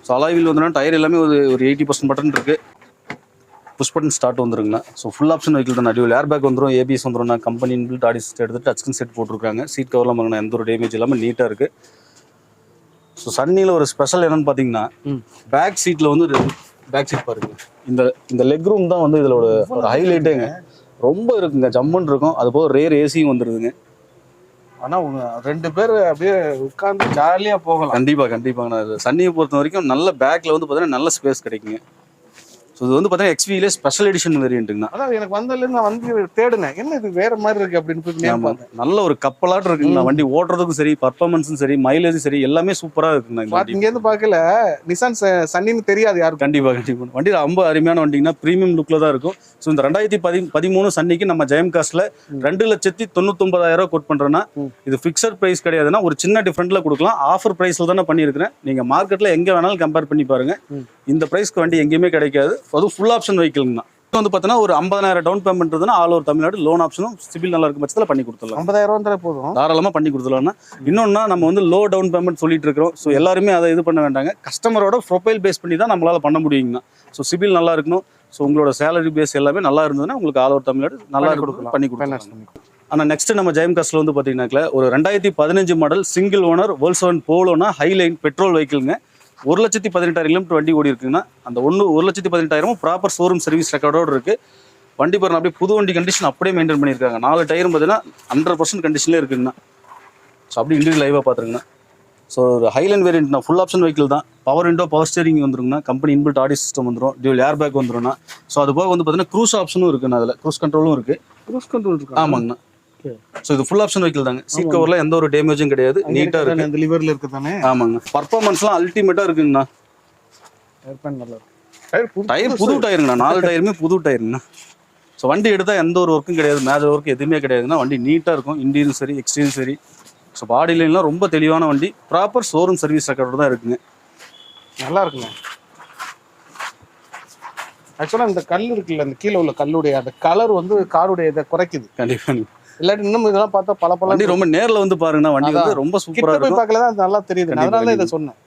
Speaker 2: ஸோ அலாய்வில் வந்து டயர் எல்லாமே ஒரு 80% பட்டன் இருக்குது. புஷ் பட்டன் ஸ்டார்ட் வந்துருங்கண்ணா. ஸோ ஃபுல் ஆப்ஷன் வெஹிக்கிள் தான். அடிவில் ஏர் பேக் வந்துடும், ஏபிஎஸ் வந்துடும்ண்ணா, கம்பெனி இன்பில்ட் ஆடியோ சிஸ்டம் எடுத்துட்டு டச் ஸ்க்ரீன் செட் போட்டிருக்காங்க. சீட் கவர்லாம் பாருங்கண்ணா, எந்த ஒரு டேமேஜ் இல்லாமல் நீட்டாக இருக்குது. ஸோ சன்னியில் ஒரு ஸ்பெஷல் என்னென்னு பார்த்தீங்கன்னா பேக் சீட்டில் வந்து பேக் சீட் பாருங்க, இந்த லெக் ரூம் தான் வந்து இதில் ஒரு ஹைலைட்டேங்க. ரொம்ப இருக்குங்க, ஜம்முன்னு இருக்கும். அது போக ரேர் ஏசியும் வந்துடுதுங்க.
Speaker 1: ஆனால் ரெண்டு பேர் அப்படியே உட்காந்து ஜாலியாக போகலாம்.
Speaker 2: கண்டிப்பாக. சன்னியை பொறுத்த வரைக்கும் நல்ல பேக்கில் வந்து பார்த்தீங்கன்னா நல்ல ஸ்பேஸ் கிடைக்குங்க. ஸோ இது வந்து பார்த்தீங்கன்னா எக்ஸ்விலே ஸ்பெஷல் எடிஷன் வேரியண்ட்டுங்கண்ணா.
Speaker 1: அதான் எனக்கு வந்ததுலேருந்து நான் வந்து தேடினேன், என்ன இது வேற மாதிரி இருக்கு அப்படின்னு போய் name பார்த்தேன்.
Speaker 2: நல்ல ஒரு கப்பலாட்டு இருக்குங்கண்ணா. வண்டி ஓட்டுறதுக்கும் சரி, பர்ஃபார்மன்ஸும் சரி, மைலேஜும் சரி, எல்லாமே சூப்பராக இருக்குங்கண்ணா. இந்த வண்டி
Speaker 1: இங்கேருந்து பார்க்கல நிசான் சன்னின்னு தெரியாது யாருக்கும்.
Speaker 2: கண்டிப்பாக வண்டி ரொம்ப அருமையான வண்டிங்கன்னா, ப்ரீமியம் லுக்கில் தான் இருக்கும். ஸோ இந்த 2013 சன்னிக்கு நம்ம ஜெயம் காஸ்ட்ல 2,99,000 கோட் பண்றேன்னா, இது ஃபிக்ஸட் பிரைஸ் கிடையாதுன்னா, ஒரு சின்ன டிஃபரெண்ட்ல கொடுக்கலாம். ஆஃபர் பிரைஸ்ல தானே பண்ணியிருக்கிறேன். நீங்க மார்க்கெட்ல எங்க வேணாலும் கம்பேர் பண்ணி பாருங்க. இந்த பிரைஸ்க்கு வண்டி எங்கேயுமே கிடைக்காது. அதுவும் ஃபுல் ஆப்ஷன் வெஹிக்கிள் தான். வந்து பார்த்தீங்கன்னா ஒரு 50,000 டவுன் பேமெண்ட் இருந்ததுன்னா ஆல் ஓவர் தமிழ்நாடு லோன் ஆப்ஷனும் சிபில் நல்லா இருக்கும் பட்சத்தில் பண்ணி கொடுத்துடலாம்.
Speaker 1: 50,000 போதும்,
Speaker 2: தாராளமாக பண்ணி கொடுத்துடலாம்னா. இன்னொன்னா நம்ம வந்து லோ டவுன் பேமெண்ட் சொல்லிட்டு இருக்கிறோம். ஸோ எல்லாருமே அதை இது பண்ண வேண்டாங்க. கஸ்டமரோட ப்ரொஃபைல் பேஸ் பண்ணி தான் நம்மளால பண்ண முடியுங்கண்ணா. ஸோ சிபில் நல்லா இருக்கணும். ஸோ உங்களோட சேலரி பேஸ் எல்லாமே நல்லா இருந்ததுன்னா உங்களுக்கு ஆல் ஓவர் தமிழ்நாடு நல்லா கொடுக்கலாம், பண்ணி கொடுக்கலாம். ஆனால் நெக்ஸ்ட் நம்ம ஜெயம் காஸ்ட்ல வந்து பார்த்தீங்கன்னாக்கல ஒரு 2015 மாடல் சிங்கிள் ஓனர் வோல்க்ஸ்வாகன் போலோனா ஹைலைன் பெட்ரோல் வெஹிக்கிள்ங்க. 1,18,000 கிலோமீட்டர் வண்டி ஓடி இருக்குங்கன்னா, அந்த 1,18,000 ப்ராப்பர் ஷோரூம் சர்வீஸ் ரெக்கார்டோடு இருக்கு. வண்டி பாருங்க அப்படியே புது வண்டி கண்டிஷன் அப்படியே மெயின்டைன் பண்ணியிருக்காங்க. 4 டயரும் பார்த்தீங்கன்னா 100% கண்டிஷன்லேயே இருக்குங்கண்ணா. ஸோ அப்படி இன்டீரியர் லைவாக பார்த்துருங்கண்ணா. ஸோ ஒரு ஹைலைன் வேரியன்ட்னா ஃபுல் ஆப்ஷன் வெஹிக்கிள் தான். பவர் விண்டோ, பவர் ஸ்டீரிங் வந்துருங்கண்ணா. கம்பெனி இன்பில்ட் ஆடியோ சிஸ்டம் வந்துடும். டியூல் ஏர் பேக் வந்துடும்ண்ணா. ஸோ அது போக வந்து பார்த்தீங்கன்னா க்ரூஸ் ஆப்ஷனும் இருக்குண்ணா. அதில் க்ரூஸ் கண்ட்ரோலும் இருக்குது.
Speaker 1: க்ரூஸ் கண்ட்ரோல் இருக்கு.
Speaker 2: ஆமாங்கண்ணா. ஸோ இது ஃபுல் ஆப்ஷன் வெஹிக்கிள் தாங்க. சீட் கவர்ல எந்த ஒரு டேமேஜும் கிடையாது. நீட்டாக இருக்கு.
Speaker 1: அந்த லிவர்ல இருக்கு தானே.
Speaker 2: ஆமாங்க. பர்ஃபார்மன்ஸ்லாம் அல்டிமேட்டாக இருக்குங்கண்ணா. டயர் புது டயருங்கண்ணா. 4 டயருமே புது டயருங்கண்ணா. ஸோ வண்டி எடுத்தால் எந்த ஒரு ஒர்க்கும் கிடையாது. மேஜர் ஒர்க் எதுவுமே கிடையாதுன்னா. வண்டி நீட்டாக இருக்கும். இன்டீரியரும் சரி, எக்ஸ்டீரியரும் சரி. ஸோ பாடி லைன்லாம் ரொம்ப தெளிவான வண்டி. ப்ராப்பர் ஷோரூம் சர்வீஸ் ரெக்கார்டு தான் இருக்குங்க.
Speaker 1: நல்லா இருக்குங்க. ஆக்சுவலாக இந்த கல் இருக்குல்ல, அந்த கீழே உள்ள கல்லுடைய அந்த கலர் வந்து காருடைய இதை குறைக்குது.
Speaker 2: கண்டிப்பாக.
Speaker 1: இல்லாட்டி இன்னும் இதெல்லாம் பார்த்தா பல
Speaker 2: வண்டி ரொம்ப நேரில் வந்து பாருங்கன்னா வண்டி வந்து ரொம்ப சூப்பராக இருக்கும்.
Speaker 1: பார்க்கல தான் நல்லா தெரியுது. அதனால தான் இதை சொன்னேன்.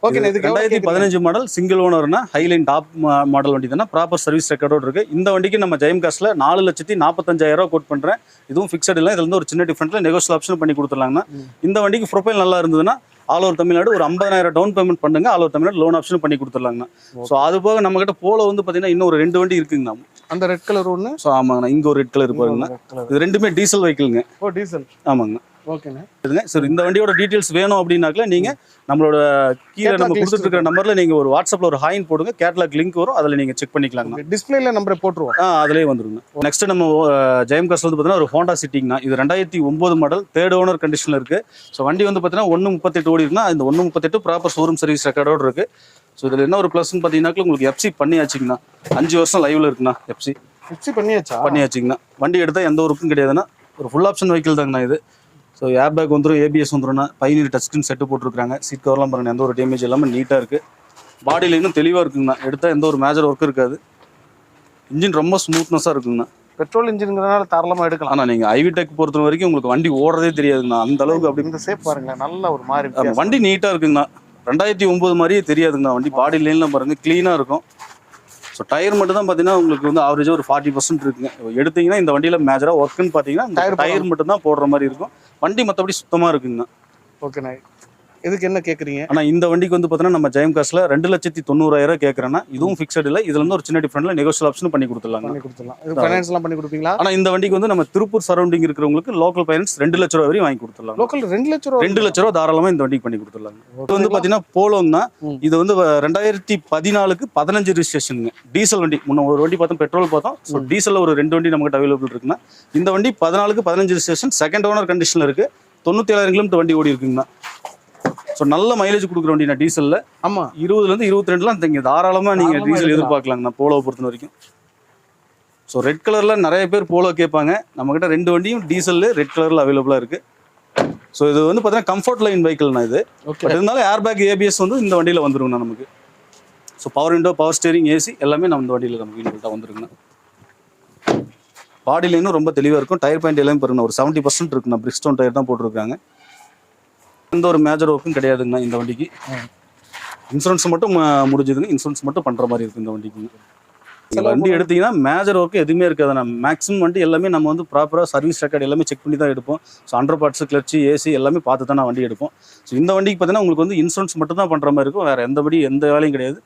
Speaker 1: ஓகே, இது
Speaker 2: 2015 மாடல் சிங்கிள் ஓனர்னா ஹைலைன் டாப் மாடல் வண்டி தானே. ப்ராப்பர் சர்வீஸ் ரெக்கார்டோடு இருக்கு. இந்த வண்டிக்கு நம்ம ஜெயம் காஸ்ட்ல 4,45,000 கோட் பண்றேன். இதுவும் ஃபிக்ஸட் இல்லை. இதுல இருந்து ஒரு சின்ன டிஃபரெண்ட்ல நெகோஷியல் ஆப்ஷன் பண்ணி கொடுத்துடலாங்கன்னா. இந்த வண்டிக்கு ப்ரொஃபைல் நல்லா இருந்ததுன்னா ஆல் ஓவர் தமிழ்நாடு ஒரு 50,000 டவுன் பேமெண்ட் பண்ணுங்க. All over Tamil Nadu loan option பண்ணி கொடுத்துடலாங்கண்ணா. ஸோ அது போக நம்ம கிட்ட போல வந்து பார்த்தீங்கன்னா இன்னும் ஒரு 2 வண்டி இருக்குங்கண்ணா.
Speaker 1: அந்த ரெட் கலர் ஒன்று.
Speaker 2: ஸோ ஆமாங்கண்ணா. இங்கே ஒரு ரெட் கலர் பாருங்கண்ணா. இது ரெண்டுமே டீசல் வெஹிக்கிள்ங்க.
Speaker 1: ஓ, டீசல்.
Speaker 2: ஆமாங்கண்ணா.
Speaker 1: ஓகேண்ணா.
Speaker 2: சார் இந்த வண்டியோட டீடைல்ஸ் வேணும் அப்படின்னாக்கல நீங்க நம்மளோட கீழே நம்ம கொடுத்துட்டு இருக்கிற நம்பர்ல நீங்க ஒரு வாட்ஸ்அப்ல ஒரு ஹாயின் போடுங்க. கேட்டலாக் லிங்க் வரும். அதில் நீங்க செக் பண்ணிக்கலாம்.
Speaker 1: டிஸ்பிளேல நம்பரை போட்டுருவோம்.
Speaker 2: அதிலே வந்துருங்க. நெக்ஸ்ட் நம்ம ஜெயம் காஸ்ட்ல வந்து பார்த்தீங்கன்னா ஒரு ஹோண்டா சிட்டிங்கண்ணா. இது 2009 மாடல் 3rd ஓனர் கண்டிஷன்ல இருக்கு. ஸோ வண்டி வந்து பார்த்தீங்கன்னா 1,38 ஓடி இருக்குன்னா இந்த 1,38 ப்ராப்பர் ஷோரூம் சர்வீஸ் ரெக்கார்டோடு இருக்கு. ஸோ இதில் என்ன ஒரு ப்ளஸ்ன்னு பார்த்தீங்கன்னாக்க உங்களுக்கு எஃப்சி பண்ணியாச்சுங்கண்ணா. 5 வருஷம் லைவ்ல இருக்குண்ணா. எஃப்சி பண்ணியாச்சுங்கண்ணா. வண்டி எடுத்தால் எந்த ஒர்க்கும் கிடையாதுன்னா. ஒரு ஃபுல் ஆப்ஷன் வெஹிக்கிள் தாங்கண்ணா இது. ஸோ ஏர் பேக் வந்துடும், ஏபிஎஸ் வந்துடும்னா. பைனீர் டச் ஸ்க்ரீன் செட்டு போட்டுருக்காங்க. சீட் கவர்லாம் பாருங்கள், எந்த ஒரு டேமேஜ் எல்லாமே நீட்டாக இருக்குது. பாடியில் இன்னும் தெளிவாக இருக்குங்கண்ணா. எடுத்தால் எந்த ஒரு மேஜர் ஒர்க் இருக்காது. இன்ஜின் ரொம்ப ஸ்மூத்னஸாக இருக்குங்கண்ணா.
Speaker 1: பெட்ரோல் இன்ஜின்ங்கிறதுனால தாராளமாக எடுக்கலாம்.
Speaker 2: ஆனால் நீங்கள் ஐவிடெக் பொறுத்த வரைக்கும் உங்களுக்கு வண்டி ஓடுறதே தெரியாதுங்கண்ணா. அந்த அளவுக்கு அப்படி
Speaker 1: இந்த சேஃப் பாருங்களேன், நல்ல ஒரு மாதிரி
Speaker 2: வண்டி நீட்டாக இருக்குங்கண்ணா. 2009 மாதிரியே தெரியாதுங்கண்ணா. வண்டி பாடி லைன்லாம் பாருங்கள் க்ளீனாக இருக்கும். ஸோ டயர் மட்டும் தான் பார்த்தீங்கன்னா உங்களுக்கு வந்து ஆவரேஜாக ஒரு 40% இருக்குங்க. எடுத்தீங்கன்னா இந்த வண்டியில் மேஜராக ஒர்க்குன்னு பார்த்தீங்கன்னா டயர் மட்டும் தான் போடுற மாதிரி இருக்கும். வண்டி மற்றபடி சுத்தமாக இருக்குங்கண்ணா.
Speaker 1: ஓகேண்ணா. இதுக்கு என்ன கேட்குறீங்க?
Speaker 2: ஆனால் இந்த வண்டிக்கு வந்து பார்த்தீங்கன்னா நம்ம ஜெயம் காஸ்ட்ல 2,90,000 கேட்குறேன்னா இதுவும் ஃபிக்ஸட் இல்லை. இதுல இருந்து ஒரு சின்ன டிஃபரெண்ட்ல நெகோஷியல் ஆப்ஷன் பண்ணி கொடுத்துடலாம்.
Speaker 1: ஃபைனான்ஸ்லாம் பண்ணி கொடுப்பீங்களா?
Speaker 2: ஆனால் இந்த வண்டிக்கு வந்து நம்ம திருப்பூர் சரௌண்டிங் இருக்கிறவங்களுக்கு லோக்கல் ஃபைனான்ஸ் 2 லட்ச ரூபா வரையும் வாங்கி கொடுத்துடலாம்.
Speaker 1: லோக்கல் 2 லட்ச ரூபா
Speaker 2: தாராளமாக இந்த வண்டிக்கு பண்ணி கொடுத்துடலாம். இது வந்து பார்த்தீங்கன்னா போலோங்கன்னா இது வந்து 2014க்கு 15 ரிஜிஸ்ட்ரேஷனுங்க. டீசல் வண்டி. முன்ன ஒரு வண்டி பார்த்தோம், பெட்ரோல் பார்த்தோம். ஸோ டீசலில் ஒரு 2 வண்டி நம்மகிட்ட அவைலபிள் இருக்குன்னா இந்த வண்டி 14க்கு 15 ரிஜிஸ்ட்ரேஷன் 2nd ஓனர் கண்டிஷனில் இருக்கு. 97,000 கிலோமீட்டர் வண்டி ஓடி இருக்குங்கண்ணா. ஸோ நல்ல மைலேஜ் கொடுக்குற வண்டி நான் டீசலில்.
Speaker 1: ஆமாம்,
Speaker 2: 20லேருந்து 22லாம் இங்கே தாராளமாக நீங்கள் டீசல் எதிர்பார்க்கலாங்கண்ணா போலோவை பொறுத்த வரைக்கும். ஸோ ரெட் கலரில் நிறைய பேர் போலோ கேட்பாங்க. நம்மக்கிட்ட 2 வண்டியும் டீசலில் ரெட் கலரில் அவைலபிளாக இருக்குது. ஸோ இது வந்து பார்த்தீங்கன்னா கம்ஃபர்ட் லைன் வெஹிக்கிள்னா இது. பட் இருந்தாலும் ஏர் பேக், ஏபிஎஸ் வந்து இந்த வண்டியில் வந்துருங்கண்ணா நமக்கு. So power window, power steering, AC எல்லாமே நம்ம இந்த வண்டியில் நமக்கு இன்பில்ட்டாக வந்துருங்கண்ணா. பாடி லைனும் ரொம்ப தெளிவாக இருக்கும். டயர் பாயிண்ட் எல்லாமே பாருங்கண்ணா ஒரு 70% இருக்குண்ணா. பிரிக்ஸ்டோன் டயர் தான் போட்டிருக்காங்க. எந்த ஒரு மேஜர் ஒர்க்கும் கிடையாதுங்கண்ணா இந்த வண்டிக்கு. இன்சூரன்ஸ் மட்டும் முடிஞ்சதுங்க. இன்சூரன்ஸ் மட்டும் பண்ணுற மாதிரி இருக்குது இந்த வண்டிக்கு. வண்டி எடுத்தீங்கன்னா மேஜர் ஒர்க்கு எதுவுமே இருக்காதுண்ணா. மேக்ஸிமம் வண்டி எல்லாமே நம்ம வந்து ப்ராப்பராக சர்வீஸ் ரெக்கார்டு எல்லாமே செக் பண்ணி தான் எடுப்போம். So under parts, clutch, AC எல்லாமே பார்த்து தான் வண்டி எடுப்போம். ஸோ இந்த வண்டிக்கு பார்த்தீங்கன்னா உங்களுக்கு வந்து இன்சூரன்ஸ் மட்டும் தான் பண்ணுற மாதிரி இருக்கும். வேறு எந்த வேலையும் கிடையாது.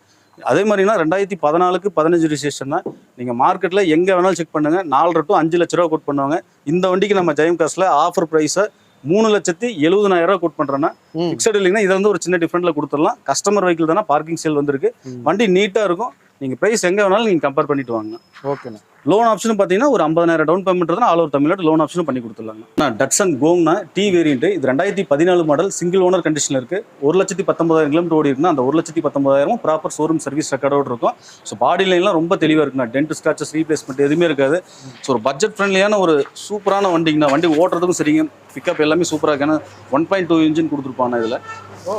Speaker 2: அதே மாதிரினா 2014க்கு 15 ரிஜிஸ்ட்ரேஷன் தான். நீங்கள் மார்க்கெட்டில் எங்கே வேணாலும் செக் பண்ணுங்கள். 4 to 5 லட்ச ரூபா கோட் பண்ணுவாங்க. இந்த வண்டிக்கு நம்ம ஜெயம் காஸ்ட்ல ஆஃபர் ப்ரைஸை 3,70,70,000 கோட் பண்றேன்னா ஃபிக்ஸட் இல்லைங்கன்னா இதுல இருந்து ஒரு சின்ன டிஃபரெண்ட்ல கொடுத்துடலாம். கஸ்டமர் வெஹிக்கிள் தானே, பார்க்கிங் சேல் வந்திருக்கு. வண்டி நீட்டா இருக்கும். நீங்கள் ப்ரைஸ் எங்கே வேணாலும் நீங்கள் கம்பேர் பண்ணிட்டு வாங்க.
Speaker 1: ஓகேண்ணா.
Speaker 2: லோன் ஆப்ஷன் பார்த்தீங்கன்னா ஒரு 50,000 டவுன் பேமெண்ட் இருந்தால் ஆல் ஓவர் தமிழ்நாடு லோன் ஆப்ஷனும் பண்ணி கொடுத்துடலாங்க. நான் டட்சன் கோங்னா டி வேரியன்ட், இது 2014 மாடல், சிங்கிள் ஓனர் கண்டிஷனில் இருக்குது. 1,19,000 கிலோமீட்டர் ஓடி இருக்குன்னா அந்த 1,19,000 ப்ராப்பர் ஷோரூம் சர்வீஸ் ரெக்கார்டோடு இருக்கும். ஸோ பாடி லைன்லாம் ரொம்ப தெளிவாக இருக்குண்ணா. டென்ட் ஸ்க்ராச்சஸ் ரீப்ளேஸ்மெண்ட் எதுவுமே இருக்காது. ஸோ ஒரு பட்ஜெட் ஃப்ரெண்ட்லியான ஒரு சூப்பரான வண்டிங்கண்ணா. வண்டி ஓட்டுறதுக்கும் சரிங்க, பிக்கப் எல்லாமே சூப்பராக இருக்கு. ஏன்னா 1.2 இன்ஜின் கொடுத்துருப்பாங்க இதில்.
Speaker 1: ஓ,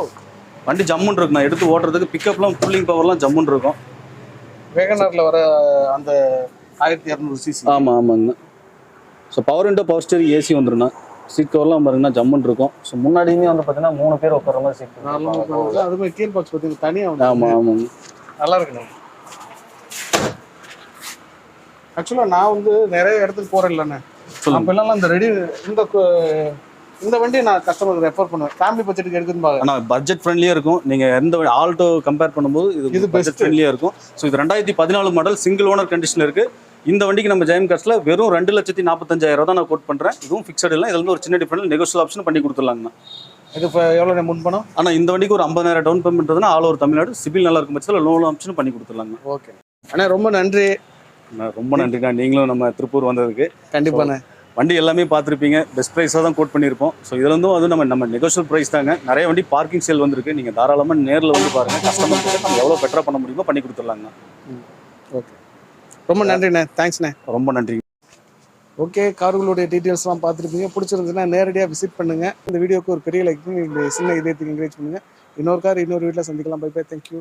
Speaker 2: வண்டி ஜம்முன்னு இருக்குண்ணா. எடுத்து ஓட்டுறதுக்கு பிக்கப்லாம் கூலிங் பவர்லாம் ஜம்முன்னு இருக்கும்.
Speaker 1: வேகனாரில் வர அந்த 1200 சிசி.
Speaker 2: ஆமாங்க. So power window, power steering, AC வந்துருண்ணா. சீட் கவர்லாம் பாருங்கன்னா ஜம்முன்னு இருக்கும். ஸோ முன்னாடியுமே வந்து பார்த்தீங்கன்னா 3 பேர் உட்கார மாதிரி சீட்.
Speaker 1: அது மாதிரி கீர் பாக்ஸ் பார்த்தீங்கன்னா தனியாக.
Speaker 2: ஆமாங்க. நல்லா
Speaker 1: இருக்குண்ணா. ஆக்சுவலாக நான் வந்து நிறைய இடத்துக்கு போகிறேன் இல்லைண்ணே. அப்பெல்லாம் இந்த வண்டியை நான் கஸ்டமருக்கு ரெஃபர் பண்ணுவேன். ஃபேமிலி பட்ஜெட்டுக்கு எடுக்குன்னு பாருங்க.
Speaker 2: ஆனால் பட்ஜெட் ஃப்ரெண்ட்லியாக இருக்கும். நீங்கள் எந்த ஆல்டோ கம்பேர் பண்ணும்போது இது பட்ஜெட் ஃப்ரெண்ட்லியாக இருக்கும். ஸோ இது 2014 மாடல், சிங்கிள் ஓனர் கண்டிஷனில் இருக்குது. இந்த வண்டிக்கு நம்ம ஜெயம் கார்ஸில் வெறும் 2,45,000 தான் நான் கோட் பண்ணுறேன். இதுவும் ஃபிக்ஸட் இல்லை. இதில் வந்து ஒரு சின்ன டிஃபரெண்ட் நெகோஷியல் ஆப்ஷன் பண்ணி கொடுத்துடலாங்கண்ணா.
Speaker 1: இது இப்போ எவ்வளோ முன்பணம்?
Speaker 2: ஆனால் இந்த வண்டிக்கு ஒரு 50,000 டவுன் பேமெண்ட் இருந்ததுன்னா ஆல் ஓவர் தமிழ்நாடு சிபில் நல்லா இருக்கும் பட்சத்தில் லோன் ஆப்ஷனும் பண்ணி கொடுத்துடலாங்க.
Speaker 1: ஓகே அண்ணா, ரொம்ப நன்றி.
Speaker 2: ரொம்ப நன்றிண்ணா. நீங்களும் நம்ம திருப்பூர் வந்ததுக்கு.
Speaker 1: கண்டிப்பாண்ணே.
Speaker 2: வண்டி எல்லாமே பார்த்துருப்பீங்க, பெஸ்ட் ப்ரைஸாக தான் கோட் பண்ணியிருப்போம். ஸோ இதில் இருந்தும் அது நம்ம நெகோஷியல் ப்ரைஸ் தாங்க. நிறைய வண்டி பார்க்கிங் சேல் வந்துருக்கு. நீங்கள் தாராளமாக நேரில் வந்து பாருங்கள். கஸ்டமருக்கு நம்ம எவ்வளோ பெட்டராக பண்ண முடியுமோ பண்ணி கொடுத்துடலாங்க.
Speaker 1: ஓகே, ரொம்ப நன்றிண்ணே. தேங்க்ஸ்ண்ணே.
Speaker 2: ரொம்ப நன்றி.
Speaker 1: ஓகே, கார்களுடைய டீட்டெயில்ஸ்லாம் பார்த்துருப்பீங்க. பிடிச்சிருந்துச்சுன்னா நேரடியாக விசிட் பண்ணுங்கள். இந்த வீடியோக்கு ஒரு பெரிய லைக் பண்ணி சின்ன இதயத்துக்கு என்கரேஜ் பண்ணுங்கள். இன்னொரு கார் இன்னொரு வீட்டில் சந்திக்கலாம். Bye bye. தேங்க்யூ.